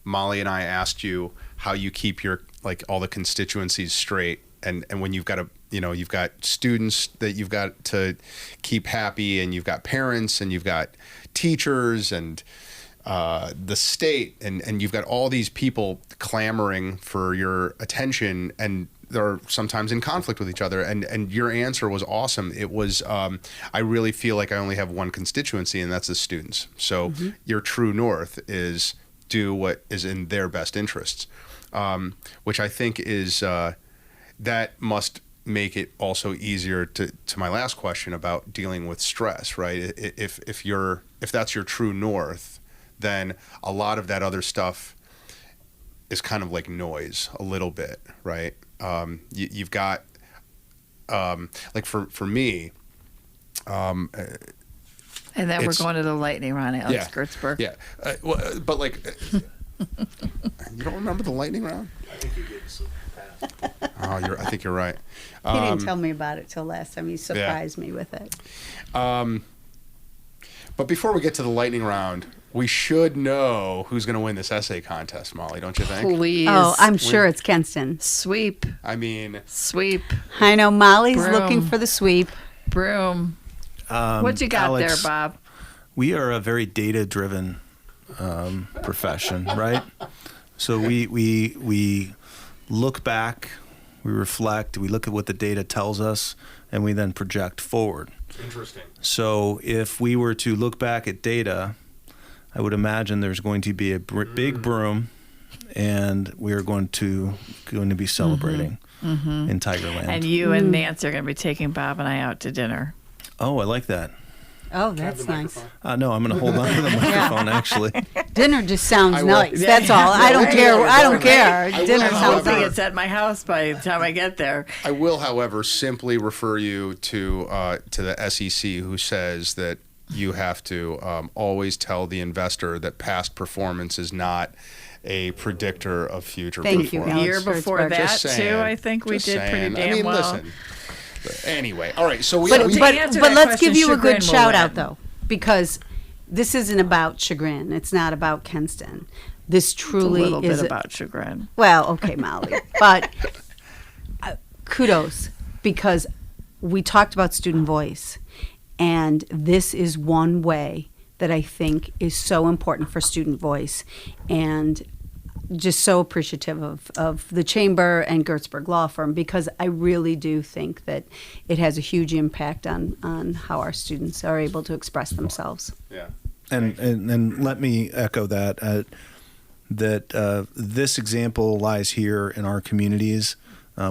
Molly and I asked you how you keep your all the constituencies straight, and when you've got you've got students that you've got to keep happy, and you've got parents, and you've got teachers, and the state, and you've got all these people clamoring for your attention, and they're sometimes in conflict with each other. And your answer was awesome. It was, I really feel like I only have one constituency, and that's the students. So your true north is do what is in their best interests, which I think is, that must make it also easier to my last question about dealing with stress, right? If that's your true north, then a lot of that other stuff is kind of like noise a little bit, right? You've got, for me, and then we're going to the lightning round, Alex Gertzberg. Yeah. But you don't remember the lightning round? I think you gave us a pass. Oh, I think you're right. He didn't tell me about it till last time. He surprised me with it. But before we get to the lightning round, we should know who's going to win this essay contest, Molly, don't you think? Please. Oh, I'm sure it's Kenston. Sweep. I mean... Sweep. I know Molly's Broom. looking for the sweep. Broom. What you got Alex, there, Bob? We are a very data-driven profession, right? So we look back, we reflect, we look at what the data tells us, and we then project forward. Interesting. So if we were to look back at data, I would imagine there's going to be a big broom, and we are going to be celebrating in Tigerland. And you and Nancy are going to be taking Bob and I out to dinner. Oh, I like that. Oh, that's nice. No, I'm going to hold on to the microphone, actually. Dinner just sounds will. nice. That's all. I don't care. I don't care. Dinner I sounds think nice. it's at my house by the time I get there. I will, however, simply refer you to the SEC, who says that you have to always tell the investor that past performance is not a predictor of future Thank you, performance. The year before Gertzberg. that, Just saying. too, I think we Just did saying. pretty damn well. Listen. Anyway, all right. So But to answer that let's question, give you a good Chagrin will shout out, win. though, because this isn't about Chagrin. It's not about Kenston. This truly It's a little is bit about chagrin. Well, okay, Molly, but kudos, because we talked about student voice, and this is one way that I think is so important for student voice, and just so appreciative of the Chamber and Gertzberg Law Firm, because I really do think that it has a huge impact on how our students are able to express themselves. Yeah. And let me echo that. This example lies here in our communities.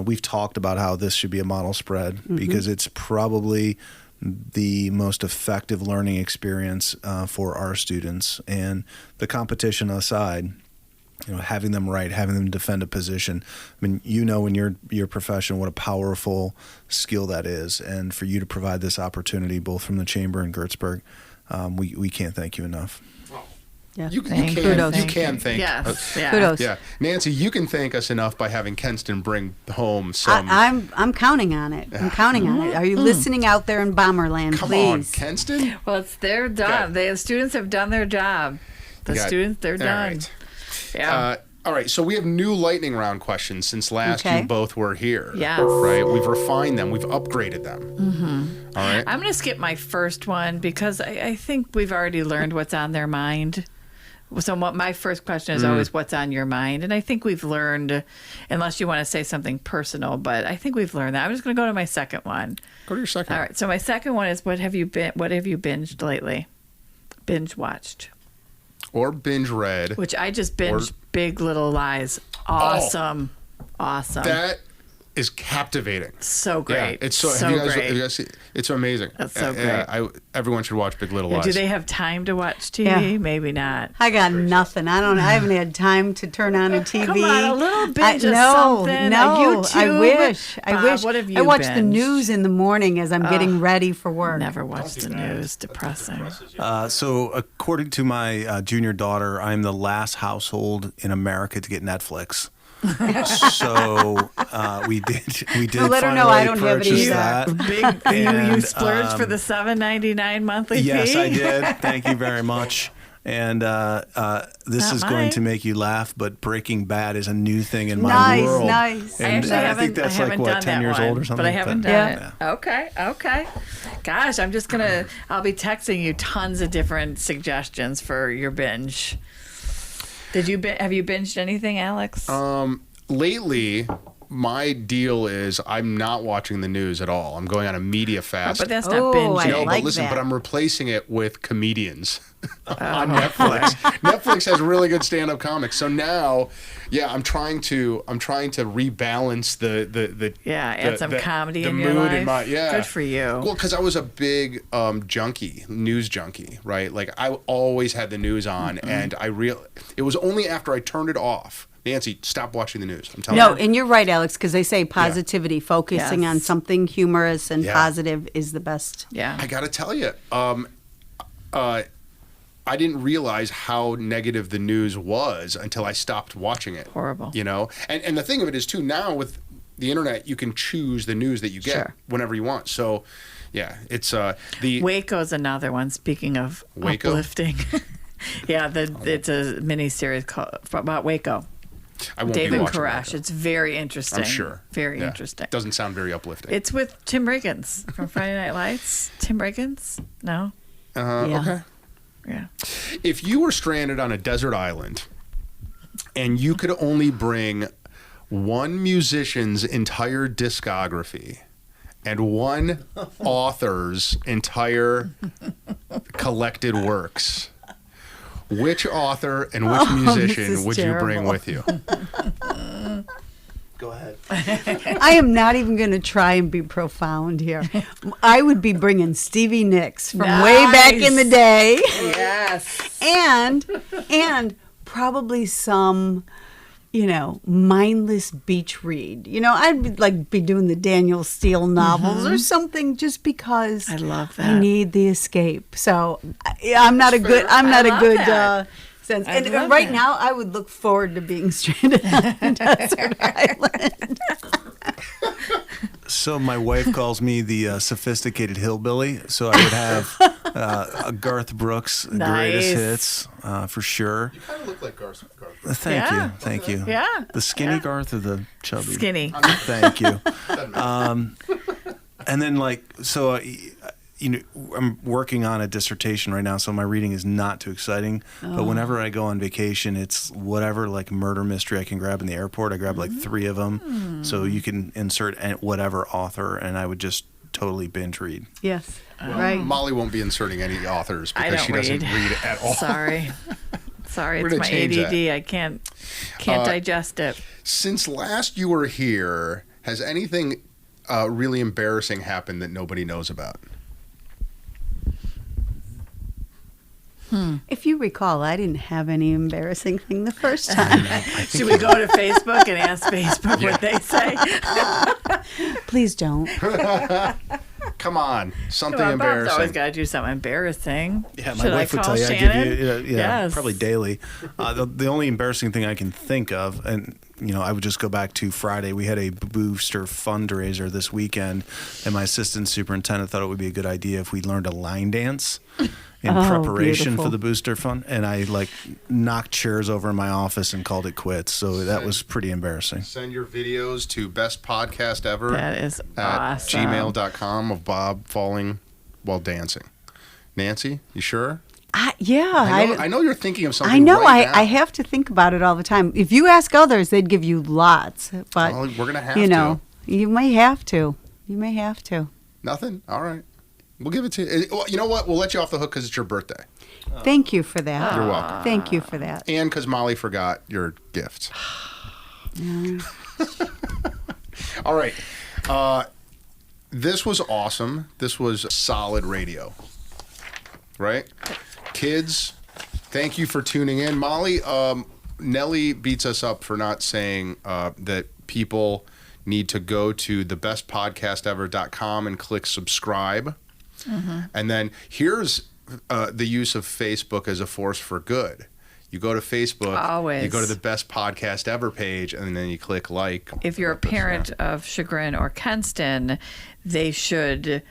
We've talked about how this should be a model spread because it's probably the most effective learning experience for our students. And the competition aside, having them write, having them defend a position. I mean, in your profession what a powerful skill that is. And for you to provide this opportunity, both from the Chamber and Gertzberg, we can't thank you enough. Yeah. You Kudos. can thank. Yes. Yeah. Kudos. Yeah, Nancy, you can thank us enough by having Kenston bring home some. I'm counting on it. I'm counting on it. Are you listening out there in Bomberland, Come please? on, Kenston. Well, it's their job. Okay. The students have done their job. The students, they're all done. right. Yeah. All right, so we have new lightning round questions since last Okay. you both were here. Yes. Right? We've refined them. We've upgraded them. Mm-hmm. All right. I'm going to skip my first one because I think we've already learned what's on their mind. So my first question is always what's on your mind. And I think we've learned, unless you want to say something personal, but I think we've learned that. I'm just going to go to my second one. Go to your second. All right. So my second one is what have you binged lately? Binge watched. Or binge read. Which I just binged Big Little Lies. Awesome. Awesome. That is captivating. So great. Yeah, it's so great. Have you guys seen, it's amazing. That's so great. Everyone should watch Big Little Yeah, Lies. do they have time to watch TV? Yeah. Maybe not. I got nothing. I haven't had time to turn on a TV. Come on, a little binge of no, something, no. a YouTube. I wish. Bob, what have you I watch the binged? news in the morning as I'm getting ready for work. Never watched the news. Depressing. So according to my junior daughter, I'm the last household in America to get Netflix. So we did. Well, let her finally know I don't have it purchase either. that. You splurged for the $7.99 monthly fee? Yes, I did. Thank you very much. And this Not is mine. going to make you laugh, but Breaking Bad is a new thing in my Nice, world. nice. And I actually I haven't, think that's I haven't like, done what, 10 that years one, old or something? but I haven't done Yeah. it. Okay. Gosh, I'm just I'll be texting you tons of different suggestions for your binge. Have you binged anything, Alex? Lately, my deal is I'm not watching the news at all. I'm going on a media fast. But that's not Oh, binging. I No, like but listen, that. but I'm replacing it with comedians Oh. on Netflix. Netflix has really good stand-up comics. So now, yeah, I'm trying to rebalance the add some comedy the in your mood life. Good for you. Well, because I was a big news junkie, right? Like I always had the news on, and it was only after I turned it off. Nancy, stop watching the news. I'm telling you. No, and you're right, Alex, because they say positivity, focusing Yes. on something humorous and Yeah. positive is the best. Yeah. I got to tell you, I didn't realize how negative the news was until I stopped watching it. Horrible. You know? And the thing of it is, too, now with the internet, you can choose the news that you get Sure. whenever you want. So, yeah, it's the... Waco's another one. Speaking of Waco? uplifting. Yeah, it's a mini series about Waco. I won't David be watching Koresh. that. It's very interesting. I'm sure. Very Yeah. interesting. Doesn't sound very uplifting. It's with Tim Riggins from Friday Night Lights. Tim Riggins? No? Yeah. Okay. Yeah. If you were stranded on a desert island and you could only bring one musician's entire discography and one author's entire collected works, which author and which this musician is would you bring terrible. with you? Go ahead. I am not even going to try and be profound here. I would be bringing Stevie Nicks from way back in the day, Yes. and probably some, mindless beach read. I'd be doing the Daniel Steele novels or something, just because I love I that. need the escape. So I'm not a good. I'm not a love good. that. Sense. I And love right that. now, I would look forward to being stranded on a desert island. So my wife calls me the sophisticated hillbilly. So I would have Garth Brooks' greatest Nice. hits for sure. You kind of look like Garth. Thank you. Yeah. The skinny Garth or the chubby? Skinny. Thank you. And then I'm working on a dissertation right now, so my reading is not too exciting. But whenever I go on vacation, it's whatever like murder mystery I can grab in the airport. I grab like 3 of them, so you can insert whatever author, and I would just totally binge read. Yes, right. Molly won't be inserting any authors I because don't she doesn't read. read at all. Sorry, We're it's gonna my change ADD. that. I can't digest it. Since last you were here, has anything really embarrassing happened that nobody knows about? If you recall, I didn't have any embarrassing thing the first time. Should we go to Facebook and ask Facebook what they say? Please don't. Come Come on, something Well, Bob's embarrassing. always got to do something embarrassing. Yeah, my Should wife I would call tell you Shannon? I give you, Yes. probably daily. The only embarrassing thing I can think of, and I would just go back to Friday. We had a booster fundraiser this weekend, and my assistant superintendent thought it would be a good idea if we learned a line dance in preparation beautiful. for the booster fund. And I knocked chairs over in my office and called it quits. So that was pretty embarrassing. Send your videos to Best.Podcast.Ever That is at awesome. gmail.com of Bob falling while dancing. Nancy, you sure? Yeah. I know you're thinking of something. I know. Right now. I have to think about it all the time. If you ask others, they'd give you lots. But Well, we're gonna have you may have to. You may have to. Nothing. All right. We'll give it to you. Well, you know what? We'll let you off the hook because it's your birthday. Thank you for that. You're welcome. Thank you for that. And because Molly forgot your gift. All right. This was awesome. This was solid radio. Right? Kids, thank you for tuning in. Molly, Nellie beats us up for not saying that people need to go to thebestpodcastever.com and click subscribe. Mm-hmm. And then here's the use of Facebook as a force for good. You go to Facebook, Always. You go to the Best Podcast Ever page, and then you click like. If you're a parent of Chagrin or Kenston, they should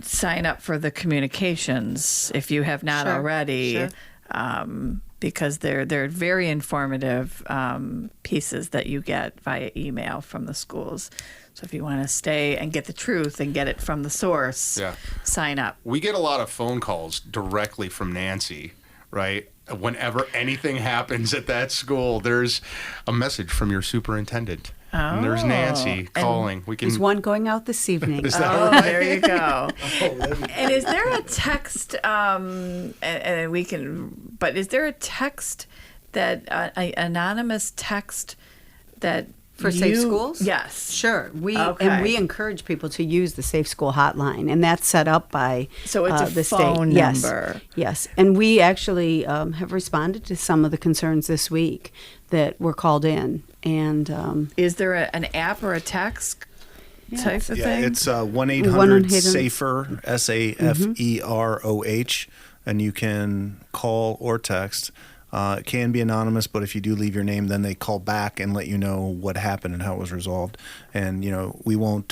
sign up for the communications if you have not already, because they're very informative pieces that you get via email from the schools. So if you want to stay and get the truth and get it from the source, sign up. We get a lot of phone calls directly from Nancy, right? Whenever anything happens at that school, there's a message from your superintendent. And there's Nancy calling. There's one going out this evening. There you go. And is there a text? And we can. But is there a text that an anonymous text that For Safe Schools? Yes. Sure. Okay. And we encourage people to use the Safe School hotline, and that's set up by So it's a the phone state. number. Yes. And we actually have responded to some of the concerns this week that were called in. And is there an app or a text type of thing? It's 1-800-SAFER, SAFEROH, and you can call or text. It can be anonymous, but if you do leave your name, then they call back and let you know what happened and how it was resolved. And, we won't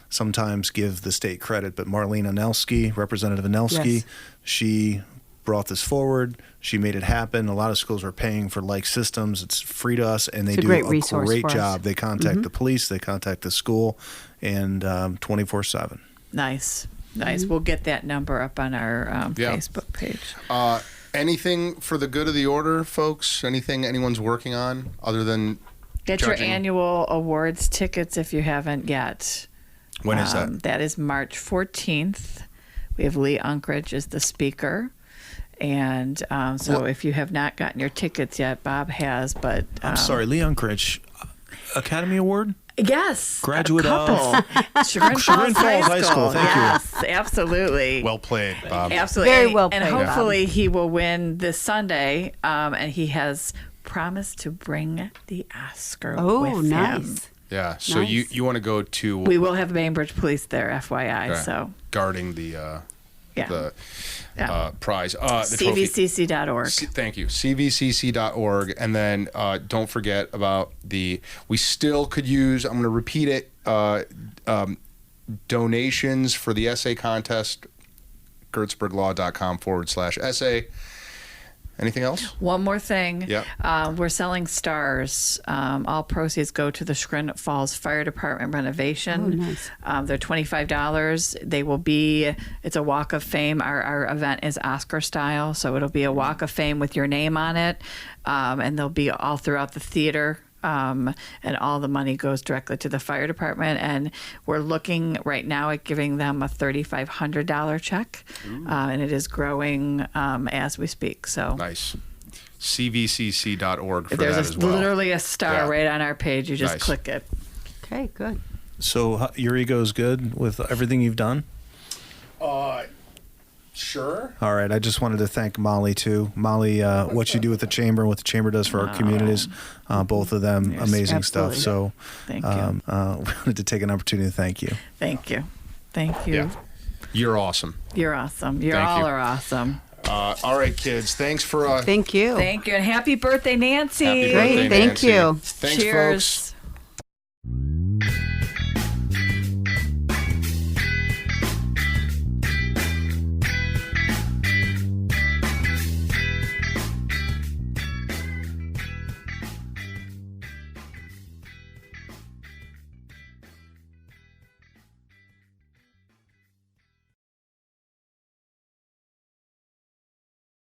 sometimes give the state credit, but Marlene Anelski, Representative Anelski, she brought this forward. She made it happen. A lot of schools are paying for like systems. It's free to us, and they do a great job. They contact the police, they contact the school, and 24/7. Nice. We'll get that number up on our Facebook page. Anything for the good of the order, folks? Anything anyone's working on other than Get judging? your annual awards tickets if you haven't yet. When is that? That is March 14th. We have Lee Unkridge as the speaker. And so if you have not gotten your tickets yet, Bob has, but... I'm sorry, Lee Unkridge, Academy Award? Yes. Graduate a couple. Chagrin Falls High School. Thank you. Yes, absolutely. Well played, Bob. Absolutely. Very well played, And Bob. hopefully he will win this Sunday, and he has promised to bring the Oscar with him. Nice. Yeah, so Nice. you want to go to... We will have Bainbridge Police there, FYI. So guarding the prize. The trophy. CVCC.org. Thank you. CVCC.org. And then don't forget about we still could use, I'm going to repeat it, donations for the essay contest, gertzberglaw.com/essay. Anything else? One more thing. Yep. We're selling stars. All proceeds go to the Chagrin Falls Fire Department renovation. Oh, nice. They're $25. They will be, it's a walk of fame. Our event is Oscar style, so it'll be a walk of fame with your name on it. And they'll be all throughout the theater. And all the money goes directly to the fire department. And we're looking right now at giving them a $3,500 check. And it is growing as we speak. So Nice. CVCC.org for there's that as well. literally a star right on our page. You just click it. Okay, good. So your ego is good with everything you've done? Sure. All right. I just wanted to thank Molly, too. Molly, what you do with the Chamber and what the Chamber does for our communities, both of them, amazing stuff. So Thank you. we wanted to take an opportunity to thank you. Thank you. Thank you. Yeah. You're awesome. You're awesome. You Thank all you. are awesome. All right, kids. Thanks for Thank you. Thank you. And happy birthday, Nancy. happy Great, birthday, thank Nancy. you. Thanks, Cheers. folks.